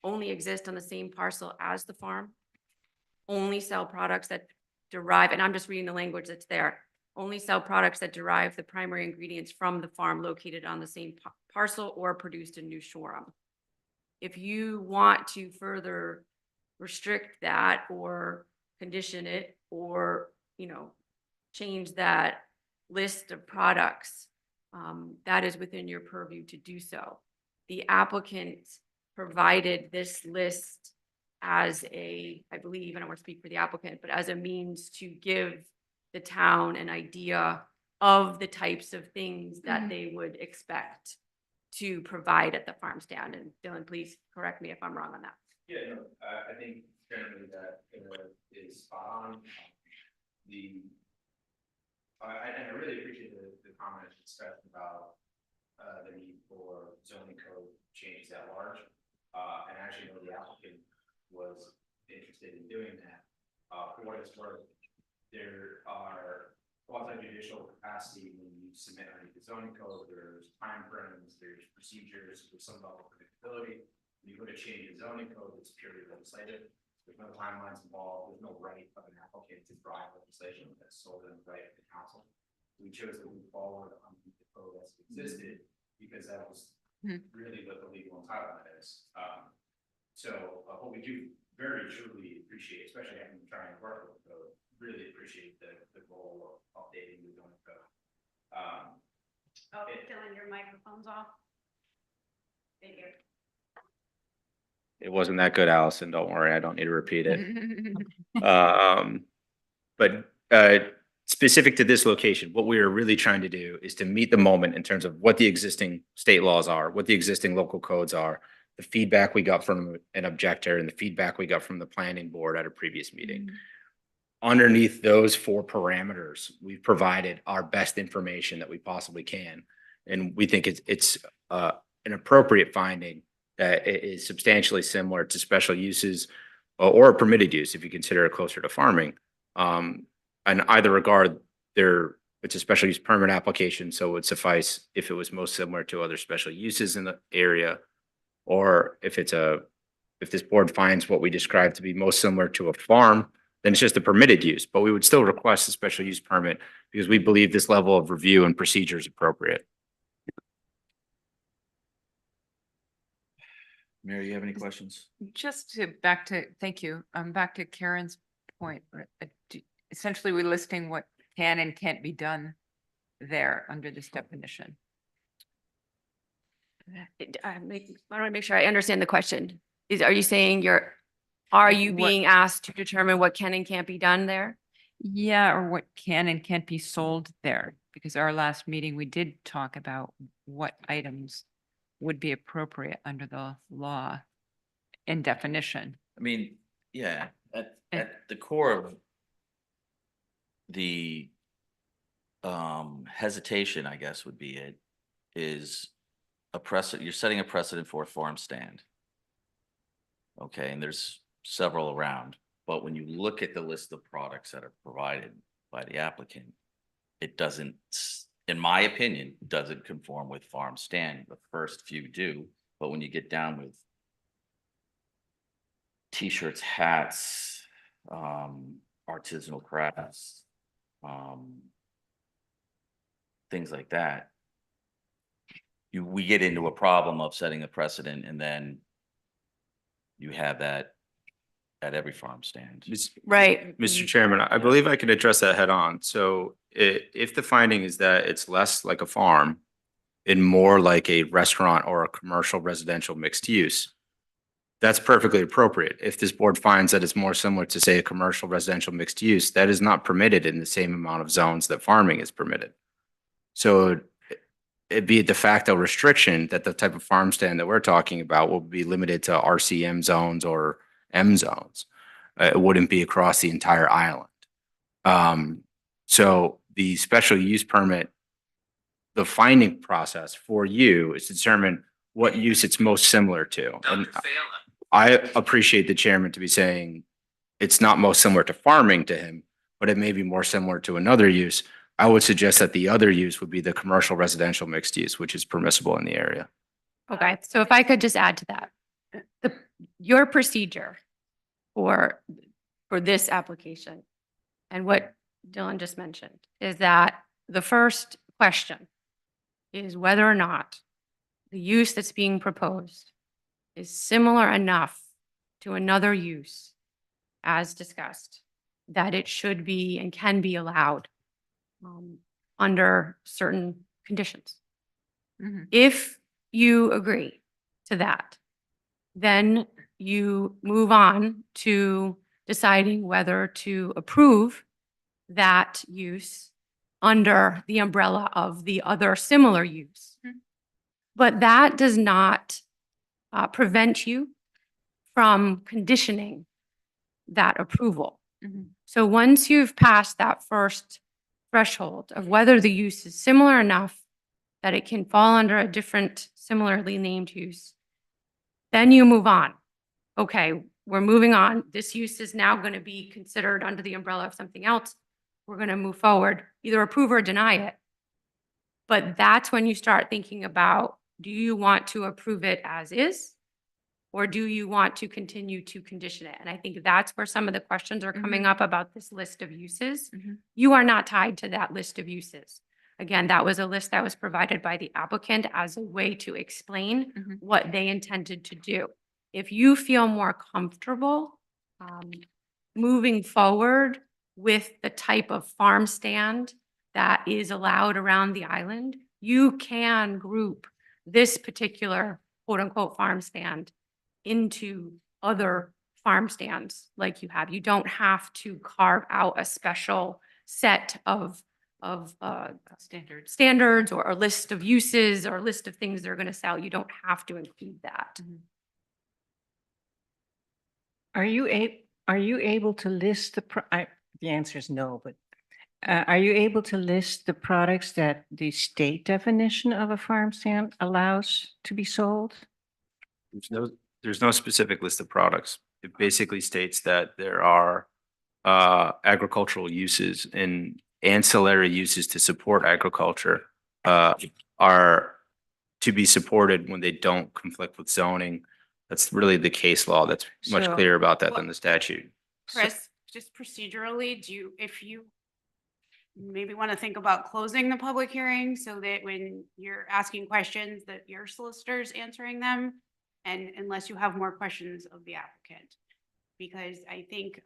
only exist on the same parcel as the farm, only sell products that derive, and I'm just reading the language that's there, only sell products that derive the primary ingredients from the farm located on the same parcel or produced in New Shoreham. If you want to further restrict that or condition it or, change that list of products, that is within your purview to do so. The applicant provided this list as I believe, I don't want to speak for the applicant, but as a means to give the town an idea of the types of things that they would expect to provide at the farm stand. And Dylan, please correct me if I'm wrong on that. Yeah, no, I think generally that is spot on. I really appreciate the comment discussed about the need for zoning code changes at large. And actually know the applicant was interested in doing that. For what it's worth, there are quasi-judicial capacity when you submit under the zoning code. There's time frames, there's procedures with some level of predictability. When you go to change the zoning code, it's purely legislative. There's no timelines involved. There's no right of an applicant to drive legislation. That's solely the right of the council. We chose to move forward on the code as it existed because that was really what the legal entitlement is. So what we do very truly appreciate, especially having been trying to work with the code, really appreciate the goal of updating the zoning code. Oh, killing your microphones off. Thank you. It wasn't that good, Allison. Don't worry. I don't need to repeat it. But specific to this location, what we are really trying to do is to meet the moment in terms of what the existing state laws are, what the existing local codes are, the feedback we got from an objector and the feedback we got from the planning board at a previous meeting. Underneath those 4 parameters, we've provided our best information that we possibly can. And we think it's an appropriate finding that it is substantially similar to special uses or a permitted use if you consider it closer to farming. In either regard, it's a special use permit application, so it would suffice if it was most similar to other special uses in the area, or if this board finds what we described to be most similar to a farm, then it's just a permitted use. But we would still request a special use permit because we believe this level of review and procedure is appropriate. Mary, you have any questions? Just to thank you, back to Karen's point. Essentially, we're listing what can and can't be done there under this definition. I want to make sure I understand the question. Are you saying are Like you what- being asked to determine what can and can't be done there? Yeah, or what can and can't be sold there, because our last meeting, we did talk about what items would be appropriate under the law and definition. I mean, yeah, at the core of the hesitation, I guess would be it, is you're setting a precedent for a farm stand. Okay, and there's several around, but when you look at the list of products that are provided by the applicant, it doesn't, in my opinion, doesn't conform with farm stand. The first few do, but when you get down with t-shirts, hats, artisanal crafts, things like that, we get into a problem of setting a precedent, and then you have that at every farm stand. Right. Mr. Chairman, I believe I can address that head on. So if the finding is that it's less like a farm and more like a restaurant or a commercial residential mixed use, that's perfectly appropriate. If this board finds that it's more similar to, say, a commercial residential mixed use, that is not permitted in the same amount of zones that farming is permitted. So it'd be a de facto restriction that the type of farm stand that we're talking about will be limited to RCM zones or M zones. It wouldn't be across the entire island. So the special use permit, the finding process for you is to determine what use it's most similar to. And I appreciate the chairman to be saying it's not most similar to farming to him, but it may be more similar to another use. I would suggest that the other use would be the commercial residential mixed use, which is permissible in the area. Okay, so if I could just add to that, your procedure for this application and what Dylan just mentioned is that the first question is whether or not the use that's being proposed is similar enough to another use as discussed, that it should be and can be allowed under certain conditions. Mhm. If you agree to that, then you move on to deciding whether to approve that use under the umbrella of the other similar use. Mhm. But that does not prevent you from conditioning that approval. Mhm. So once you've passed that first threshold of whether the use is similar enough that it can fall under a different similarly named use, then you move on. Okay, we're moving on. This use is now going to be considered under the umbrella of something else. We're going to move forward, either approve or deny it. But that's when you start thinking about, do you want to approve it as is? Or do you want to continue to condition it? And I think that's where some of the questions are coming up about this list of uses. Mhm. You are not tied to that list of uses. Again, that was a list that was provided by the applicant as a way to explain Mhm. what they intended to do. If you feel more comfortable moving forward with the type of farm stand that is allowed around the island, you can group this particular quote unquote farm stand into other farm stands like you have. You don't have to carve out a special set of Standards. standards or a list of uses or a list of things they're going to sell. You don't have to include that. Are you able to list the answer is no, but are you able to list the products that the state definition of a farm stand allows to be sold? There's no specific list of products. It basically states that there are agricultural uses and ancillary uses to support agriculture are to be supported when they don't conflict with zoning. That's really the case law that's much So- clearer about that than the statute. Chris, just procedurally, if you maybe want to think about closing the public hearing so that when you're asking questions, that your solicitor's answering them, and unless you have more questions of the applicant. Because I think,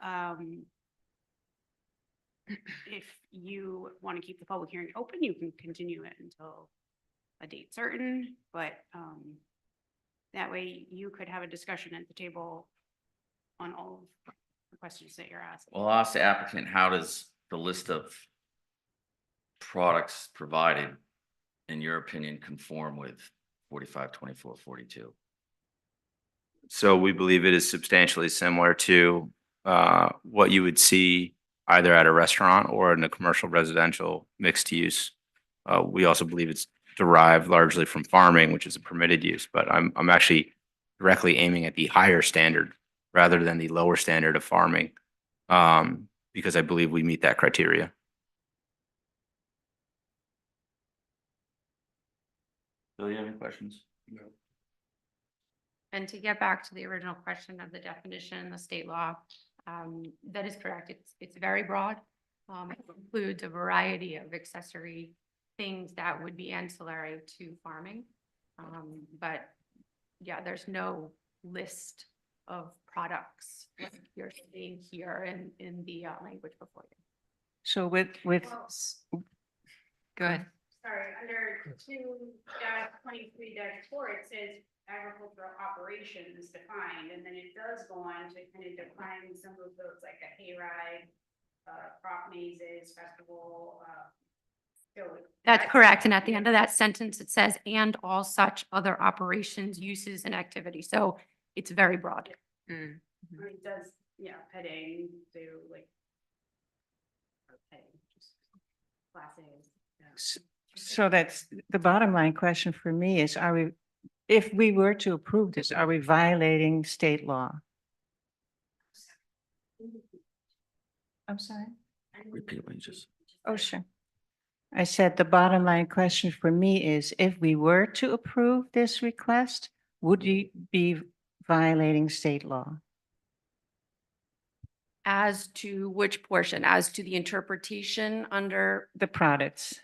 if you want to keep the public hearing open, you can continue it until a date certain, but, that way you could have a discussion at the table on all of the questions that you're asking. Well, I'll ask the applicant, how does the list of products provided, in your opinion, conform with 45, 24, 42? So we believe it is substantially similar to what you would see either at a restaurant or in a commercial residential mixed use. We also believe it's derived largely from farming, which is a permitted use, but I'm actually directly aiming at the higher standard rather than the lower standard of farming, because I believe we meet that criteria. Bill, you have any questions? No. And to get back to the original question of the definition in the state law, that is correct. It's very broad. It includes a variety of accessory things that would be ancillary to farming. But yeah, there's no list of products like you're seeing here in the language before you. So with, Go ahead. Sorry, under 2-23-4, it says agricultural operations defined, and then it does go on to kind of define some of those, like a hayride, crop mazes, festival, That's correct. And at the end of that sentence, it says, and all such other operations, uses, and activities. So it's very broad. Mm. It does, yeah, petting, do like. Petting, just classes. Yeah. So that's the bottom line question for me is, if we were to approve this, are we violating state law? I'm sorry? Repeat what you just. Oh, sure. I said the bottom line question for me is, if we were to approve this request, would we be violating state law? As to which portion? As to the interpretation under, The products.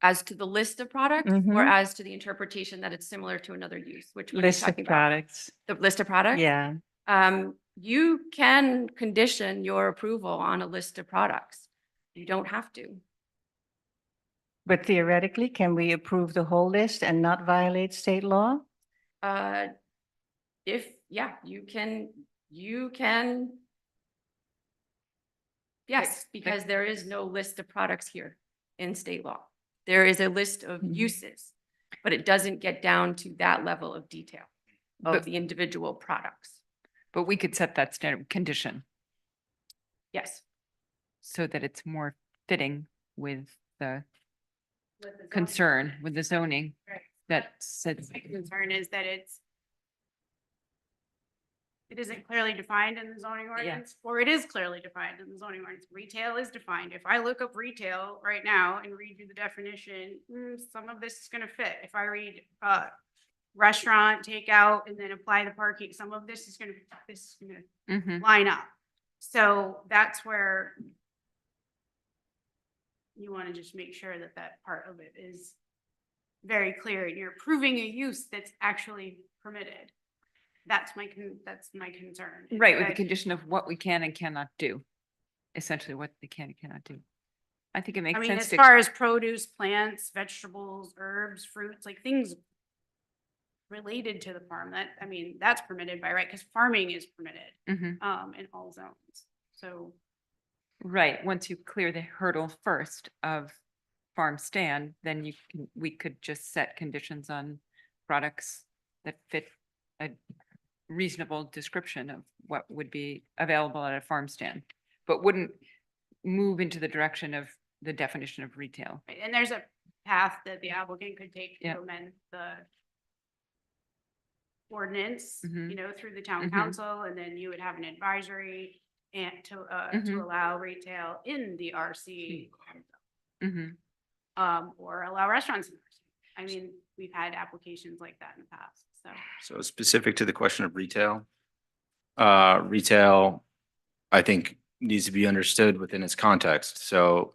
as to the list of products? Or Mhm. as to the interpretation that it's similar to another use? Which one are you List of talking about? products. The list of products? Yeah. You can condition your approval on a list of products. You don't have to. But theoretically, can we approve the whole list and not violate state law? Yeah, you can. Yes, because there is no list of products here in state law. There is a list of Mhm. uses, but it doesn't get down to that level of detail But- of the individual products. But we could set that standard condition Yes. so that it's more fitting with the With the zoning. concern with the zoning Right. that says. My concern is that it isn't clearly defined in the zoning ordinance, or it is clearly defined in the zoning ordinance. Retail is defined. If I look up retail right now and read you the definition, some of this is gonna fit. If I read, restaurant, takeout, and then apply the parking, some of this is gonna Mhm. line up. So that's where you want to just make sure that that part of it is very clear and you're approving a use that's actually permitted. That's my concern. is Right, with the that- condition of what we can and cannot do. Essentially what they can and cannot do. I think it I makes mean, sense as to. far as produce, plants, vegetables, herbs, fruits, like things related to the farm, that, I mean, that's permitted by right, because farming is permitted, Mhm. in all zones. So, Right, once you clear the hurdle first of farm stand, then we could just set conditions on products that fit a reasonable description of what would be available at a farm stand, but wouldn't move into the direction of the definition of retail. right, and there's a path that the applicant could take Yeah. to amend the ordinance, Mhm. through the town Mhm. council, and then you would have an advisory and to Mhm. allow retail in the RC, Mhm. or allow restaurants in the RC. I mean, we've had applications like that in the past, so. So specific to the question of retail, retail, I think needs to be understood within its context. So,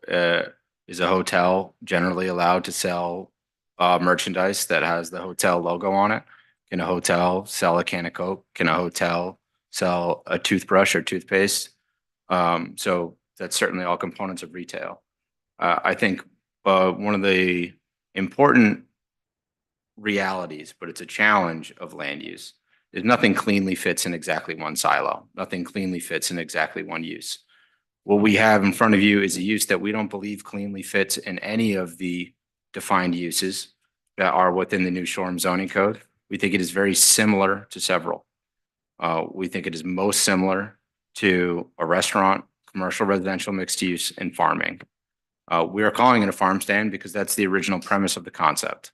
is a hotel generally allowed to sell merchandise that has the hotel logo on it? Can a hotel sell a can of Coke? Can a hotel sell a toothbrush or toothpaste? So that's certainly all components of retail. I think one of the important realities, but it's a challenge of land use, is nothing cleanly fits in exactly one silo. Nothing cleanly fits in exactly one use. What we have in front of you is a use that we don't believe cleanly fits in any of the defined uses that are within the new Shoreham zoning code. We think it is very similar to several. We think it is most similar to a restaurant, commercial, residential, mixed use, and farming. We are calling it a farm stand because that's the original premise of the concept.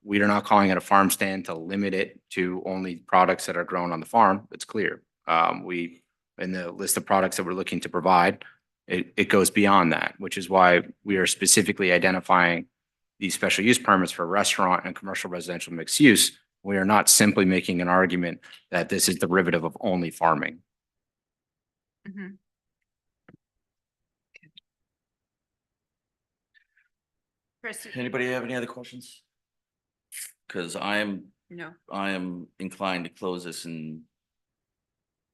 We are not calling it a farm stand to limit it to only products that are grown on the farm. It's clear. In the list of products that we're looking to provide, it goes beyond that, which is why we are specifically identifying these special use permits for restaurant and commercial residential mixed use. We are not simply making an argument that this is derivative of only farming. Mhm. Chris, Anybody have any other questions? Because I am No, inclined to close this and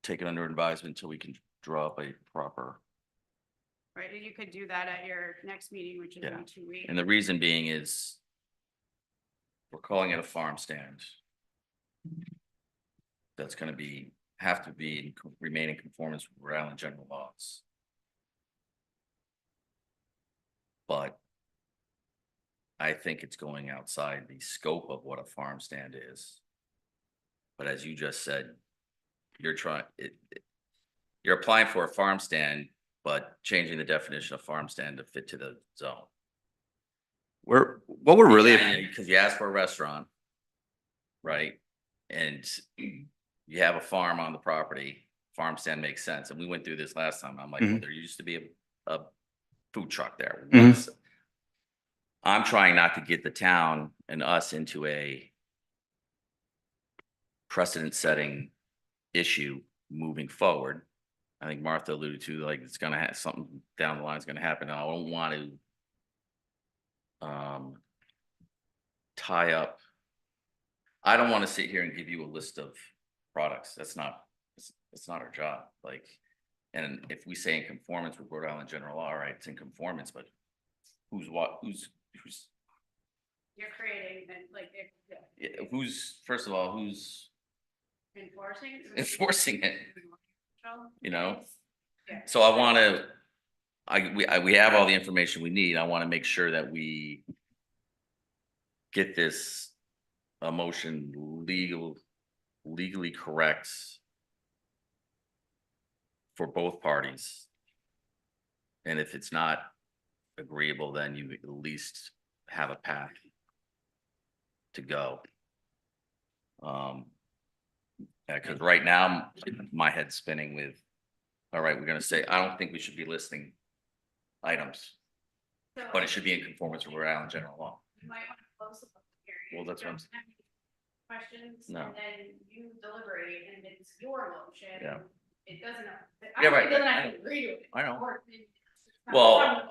take it under advisement until we can draw up a proper. right, and you could do that at your next meeting, which is Yeah. in 2 weeks. And the reason being is we're calling it a farm stand. That's gonna have to remain in conformance with Rhode Island general laws. But I think it's going outside the scope of what a farm stand is. But as you just said, you're you're applying for a farm stand, but changing the definition of farm stand to fit to the zone. What we're really. Because you asked for a restaurant, right? And you have a farm on the property, farm stand makes sense. And we went through this last time. I'm like, well, Mhm. there used to be a food truck there. Mhm. I'm trying not to get the town and us into a precedent-setting issue moving forward. I think Martha alluded to, like, it's gonna have something down the line is gonna happen. I don't want to tie up. I don't want to sit here and give you a list of products. That's not, it's not our job. Like, and if we say in conformance with Rhode Island general law, all right, it's in conformance, but who's You're creating, and like, first of all, who's enforcing. enforcing it? You know? Yeah. So I want to, we have all the information we need. I want to make sure that we get this motion legally correct for both parties. And if it's not agreeable, then you at least have a path to go. Because right now my head's spinning with, all right, we're gonna say, I don't think we should be listing items, but it should be in conformance with Rhode Island general law. You might want to close the public hearing. Well, that's what I'm Don't have any Questions, No. and then you deliberate, and it's your motion. Yeah. It doesn't. Yeah, right. It doesn't have to agree to it. I know. Or it's not Well, from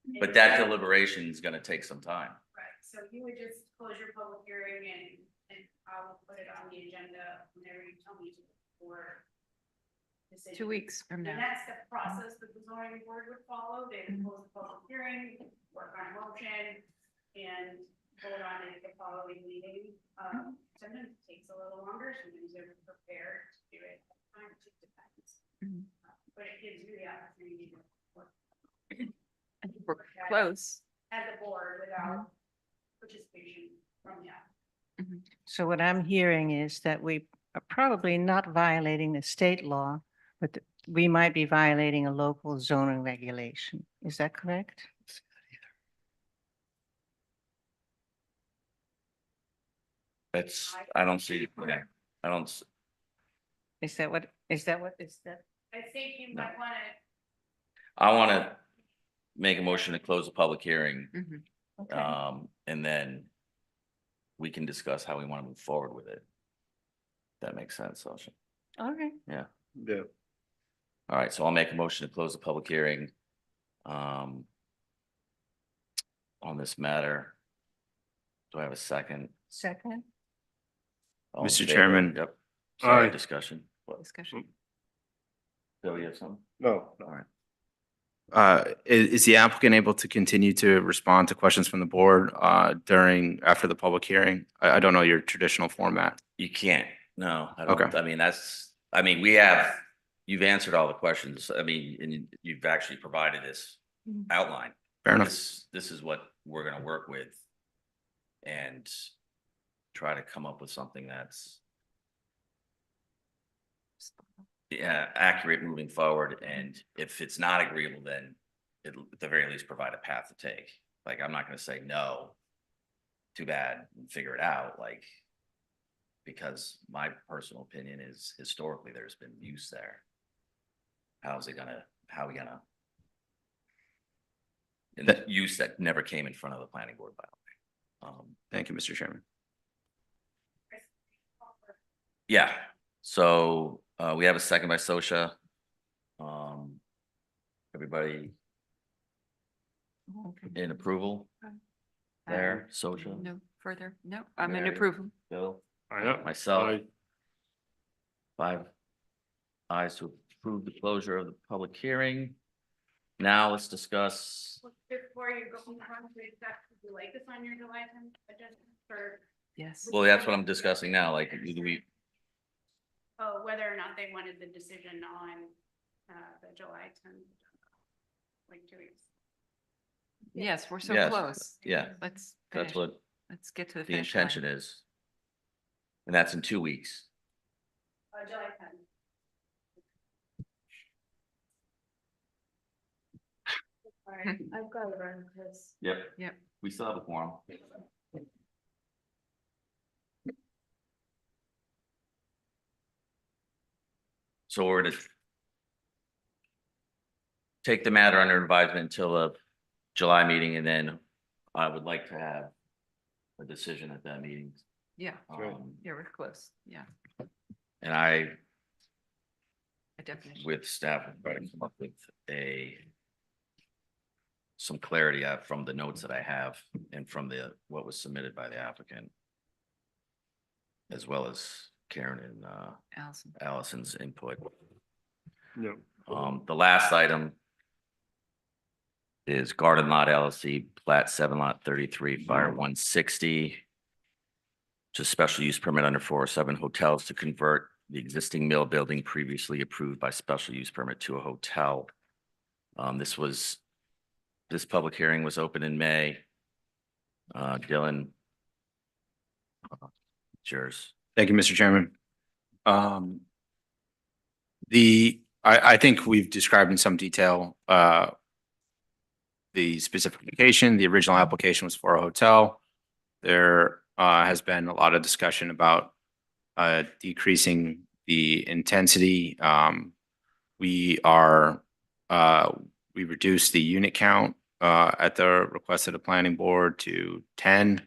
the- But that deliberation is gonna take some time. Right, so you would just close your public hearing and I'll put it on the agenda whenever you tell me to, or decision. 2 weeks from And now. that's the process that the zoning board would follow. They would close the public hearing, work on a motion, and vote on it the following meeting. Sometimes it takes a little longer, sometimes they're prepared to do it. Time it depends. Mhm. But it gives you the opportunity to work I think we're close. as a board without participation from the applicant. So what I'm hearing is that we are probably not violating the state law, but we might be violating a local zoning regulation. Is that correct? That's, I don't see, okay, I don't, Is that what, is that? I think you No. might want to I want to make a motion to close the public hearing. Mhm. Okay. And then we can discuss how we want to move forward with it. That makes sense, Sasha. All right. Yeah. All right, so I'll make a motion to close the public hearing. On this matter. Do I have a second? Second. All in Mr. favor? Chairman. Yep. Sorry, Aye. discussion. What, Discussion. Bill, you have something? No. All right. Is the applicant able to continue to respond to questions from the board after the public hearing? I don't know your traditional format. You can't, no, I Okay. don't, I mean, you've answered all the questions. I mean, and you've actually provided this outline. Fair enough. This is what we're gonna work with. And try to come up with something that's accurate moving forward. And if it's not agreeable, then it'll at the very least provide a path to take. Like, I'm not gonna say no. Too bad, and figure it out, like. Because my personal opinion is historically there's been use there. How are we gonna? And the use that never came in front of the planning board, by the way. Thank you, Mr. Chairman. Yeah, so we have a second by Sosha. Everybody in approval there, Sosha, No further. No, I'm in Mary? approval. Bill, I know. myself. 5 ayes to approve the closure of the public hearing. Now let's discuss, Before you go on, would you like this on your July 10th agenda for Yes. well, that's what I'm discussing now, like, do we, whether or not they wanted the decision on the July 10th, like 2 weeks? Yes, we're so Yes, close. yeah, Let's that's finish. what Let's get to the the finish line. intention is. And that's in 2 weeks. July 10th. Alright, I've got to run this. Yep. Yep. We still have a quorum. So we're to take the matter under advisement until the July meeting, and then I would like to have a decision at that meeting. Yeah, Um, yeah, we're close. Yeah, And I, a definition. with staff, will try to come up with some clarity from the notes that I have and from what was submitted by the applicant, as well as Karen and Allison. Allison's input. No. The last item is Garden Lot LLC, plat 7 lot 33, fire 160. To special use permit under 407 hotels to convert the existing mill building previously approved by special use permit to a hotel. This public hearing was open in May. Dylan. It's yours. Thank you, Mr. Chairman. I think we've described in some detail, the specific location. The original application was for a hotel. There has been a lot of discussion about decreasing the intensity. We reduced the unit count at the request of the planning board to 10.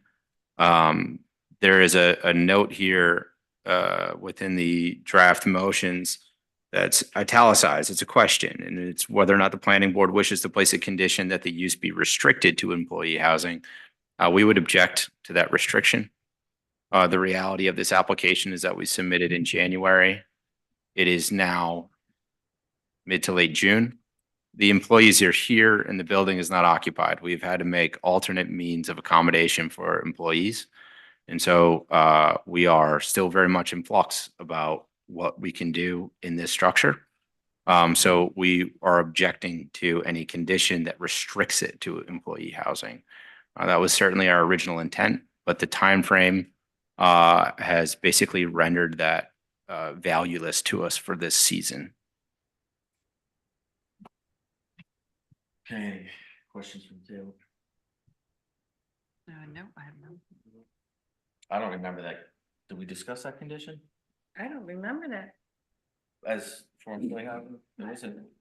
There is a note here within the draft motions that's italicized. It's a question, and it's whether or not the planning board wishes to place a condition that the use be restricted to employee housing. We would object to that restriction. The reality of this application is that we submitted in January. It is now mid to late June. The employees are here and the building is not occupied. We've had to make alternate means of accommodation for employees. And so we are still very much in flux about what we can do in this structure. So we are objecting to any condition that restricts it to employee housing. That was certainly our original intent, but the timeframe has basically rendered that valueless to us for this season. Okay, questions from the table? No, I have no. I don't remember that. Did we discuss that condition I don't remember that. as for employee housing?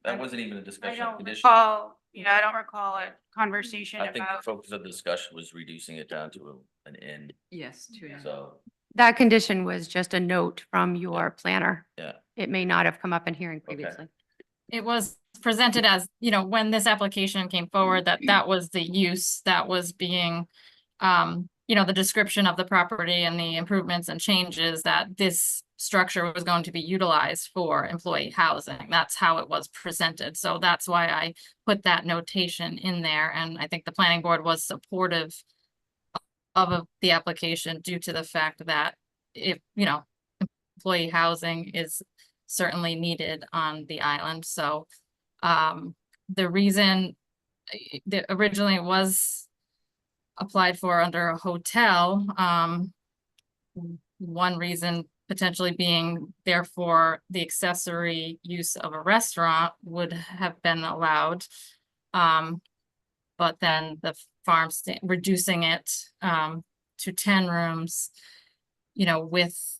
That wasn't even a I discussion don't condition. recall, yeah, I don't recall a conversation I think the about, focus of the discussion was reducing it down to an end, Yes, to. so, That condition was just a note from your planner. yeah. It may not have come up in hearing previously. It was presented as, you know, when this application came forward, that was the use that was being, you know, the description of the property and the improvements and changes that this structure was going to be utilized for employee housing. That's how it was presented. So that's why I put that notation in there. And I think the planning board was supportive of the application due to the fact that if, you know, employee housing is certainly needed on the island. So the reason that originally it was applied for under a hotel, one reason potentially being therefore the accessory use of a restaurant would have been allowed. But then the reducing it to 10 rooms, you know, with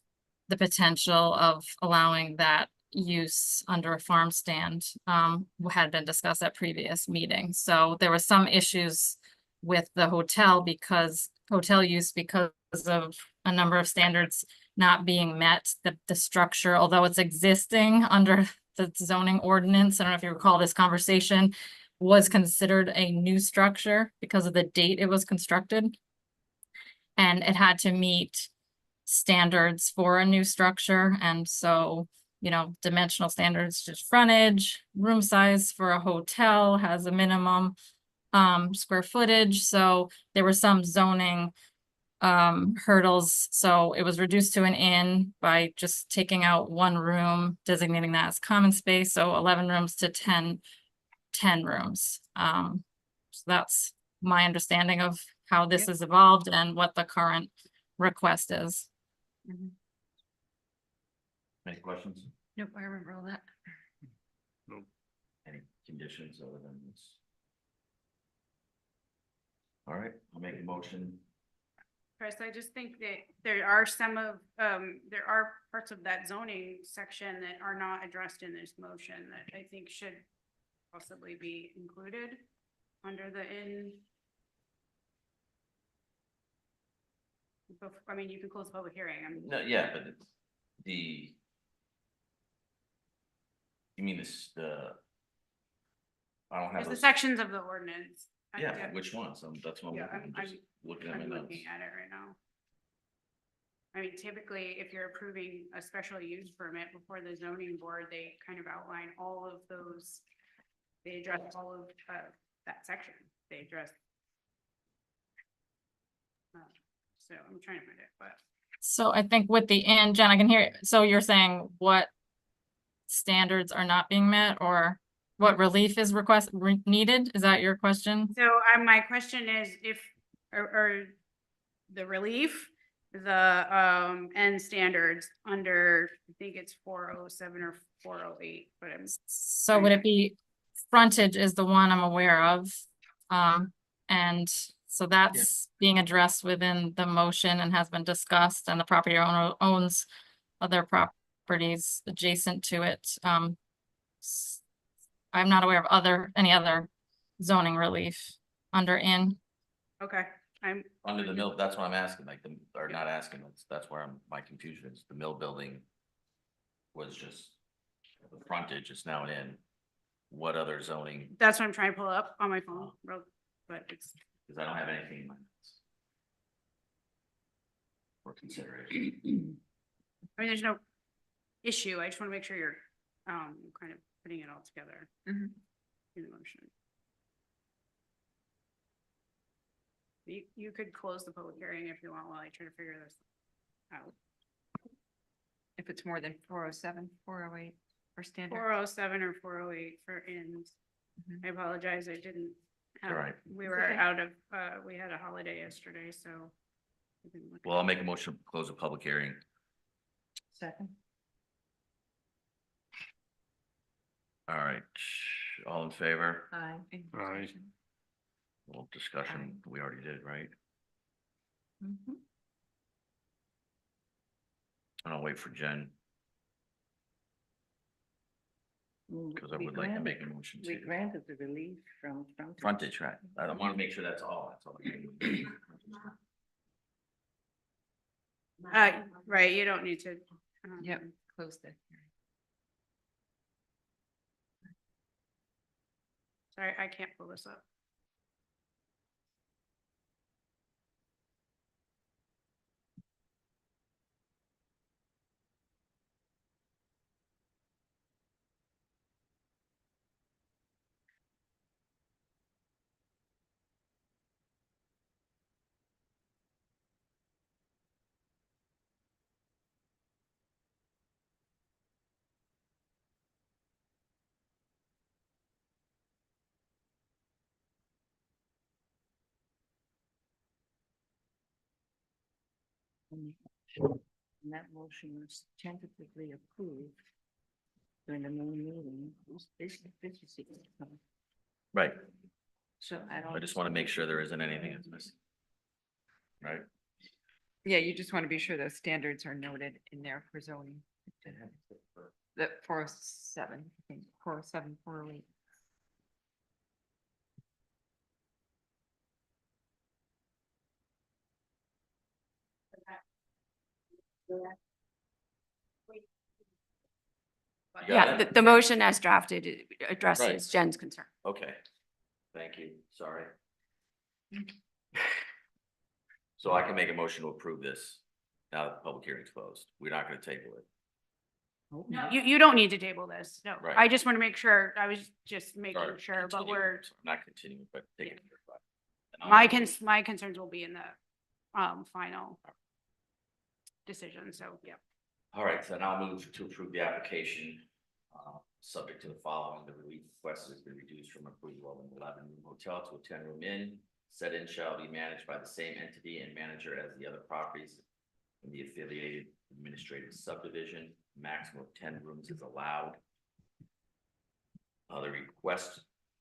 the potential of allowing that use under a farm stand had been discussed at previous meetings. So there were some issues with the hotel use because of a number of standards not being met. The structure, although it's existing under the zoning ordinance, I don't know if you recall this conversation, was considered a new structure because of the date it was constructed. And it had to meet standards for a new structure. And so, you know, dimensional standards, just frontage, room size for a hotel has a minimum square footage. So there were some zoning hurdles. So it was reduced to an inn by just taking out one room, designating that as common space. So 11 rooms to 10 rooms. So that's my understanding of how this has evolved and what the current request is. Any questions? Nope, I remember all that. Any conditions other than this? All right, I'll make a motion. Chris, I just think that there are there are parts of that zoning section that are not addressed in this motion that I think should possibly be included under the I mean, you can close the public hearing. No, yeah, but it's you mean this, I don't have There's the those. sections of the ordinance. Yeah, which ones? That's what Yeah, I'm just looking at my I'm notes. looking at it right now. I mean, typically, if you're approving a special use permit before the zoning board, they kind of outline all of those. They address all of that section. They address. So I'm trying to find it, but. So I think with the inn, Jen, I can hear, so you're saying what standards are not being met or what relief is needed? Is that your question? So my question is if, or the relief, the end standards under, I think it's 407 or 408, but So would it be, frontage is the one I'm aware of. And so that's being addressed within the motion and has been discussed, and the property owner owns other properties adjacent to it. I'm not aware of any other zoning relief under inn. okay, Under the mill, that's what I'm asking, like or not asking, that's where my confusion is. The mill building was just the frontage, it's now an inn. What other zoning, that's what I'm trying to pull up on my phone, but it's. because I don't have anything in my notes for consideration. I mean, there's no issue. I just want to make sure you're kind of putting it all together Mhm. in the motion. You could close the public hearing if you want while I try to figure this out. If it's more than 407, 408 for standard. 407 or 408 for ins. Mhm. I apologize, I didn't have, Alright. we were out of, we had a holiday yesterday, so. I didn't look at Well, I'll it. make a motion to close the public hearing. Second. All right, all in favor? Aye. In Aye. discussion. Well, discussion, we already did, right? Mhm. And I'll wait for Jen, because I We would like to granted- make a motion We to granted the relief from frontage. frontage, right? I don't want to make sure that's all, that's all. Right, you don't need to. Yep, close the hearing. Sorry, I can't pull this up. And that motion was tentatively approved during the main meeting. This is it. Right, So I don't. I just want to make sure there isn't anything that's missing. Right? Yeah, you just want to be sure those standards are noted in there for zoning. The 407, I think, 407, 408. You got Yeah, it? the motion as drafted Right. addresses Jen's concern. Okay, thank you, sorry. So I can make a motion to approve this now that the public hearing's closed. We're not gonna table it. No, you don't need to table this. No, Right. I just want to make sure, I was just Sorry, making sure, but continue. we're, So I'm not continuing, but taking. it. And I'll my concerns will be in the, final decision, so, yeah. All right, so now I'll move to approve the application, subject to the following. The relief request has been reduced from approval of an 11-room hotel to a 10-room inn. Said inn shall be managed by the same entity and manager as the other properties in the affiliated administrative subdivision. Maximum of 10 rooms is allowed. The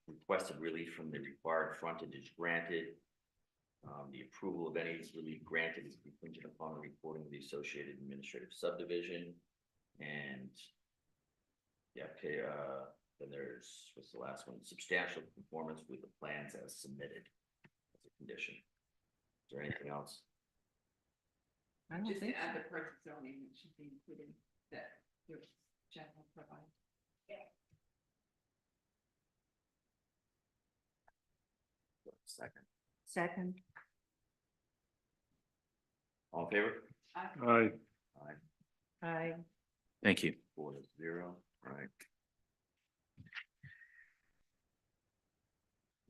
requested relief from the required frontage is granted. The approval of any relief granted is contingent upon the reporting of the associated administrative subdivision. And yeah, okay, then there's, what's the last one? Substantial conformance with the plans as submitted as a condition. Is there anything else? I don't Just to think add so. the parts of zoning that should be included that your general provide. Second. Second. All in favor? Aye. Aye. Aye. Thank you. 4-0, right.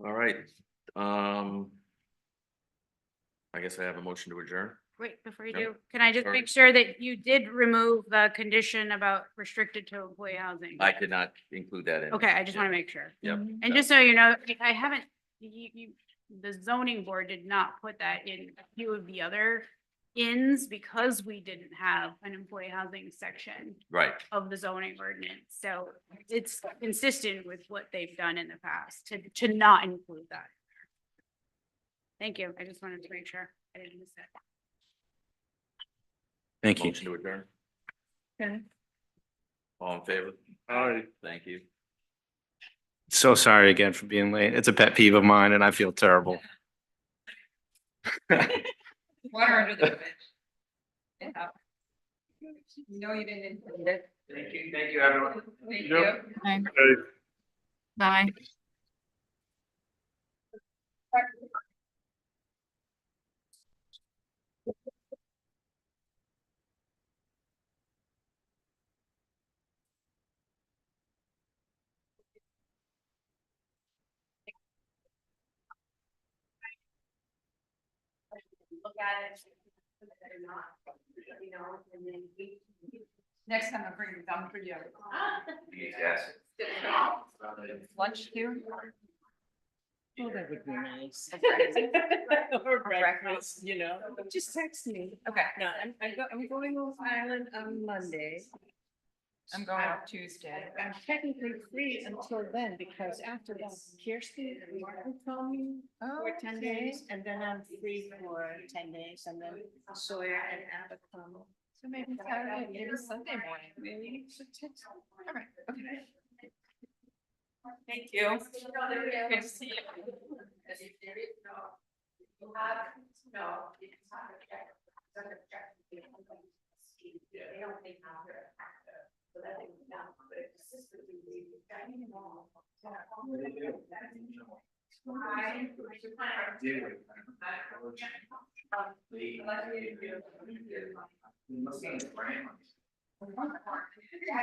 All right, I guess I have a motion to adjourn. Wait, before you No. do, can I just Sorry. make sure that you did remove the condition about restricted to employee housing? I did not include that in. Okay, I just want to make sure. Yep. And just so you know, I haven't, the zoning board did not put that in a few of the other inns because we didn't have an employee housing section Right, of the zoning ordinance. So it's consistent with what they've done in the past to not include that. Thank you. I just wanted to make sure I didn't miss that. Thank you. motion to adjourn. Okay. All in favor? Aye. Thank you. So sorry again for being late. It's a pet peeve of mine and I feel terrible. Water under the bridge. Yeah. You know you didn't intend it. Thank you, everyone. Thank Yep. you. Bye. look at it. Or not, you know, and then we. Next time I bring it down for you. Yes. Lunch too? Oh, that would be nice. Or Breakfast, you know, just text me. Okay. No, I'm going off island on Monday. I'm going off Tuesday. I'm technically free until then because after that, Kirsten will call me for 10 days and then I'm free for 10 days and then Sawyer and Abba come. So maybe Saturday, maybe Sunday morning. Maybe it's a text. All right, okay. Thank you. Good to see you. Must be in the brand.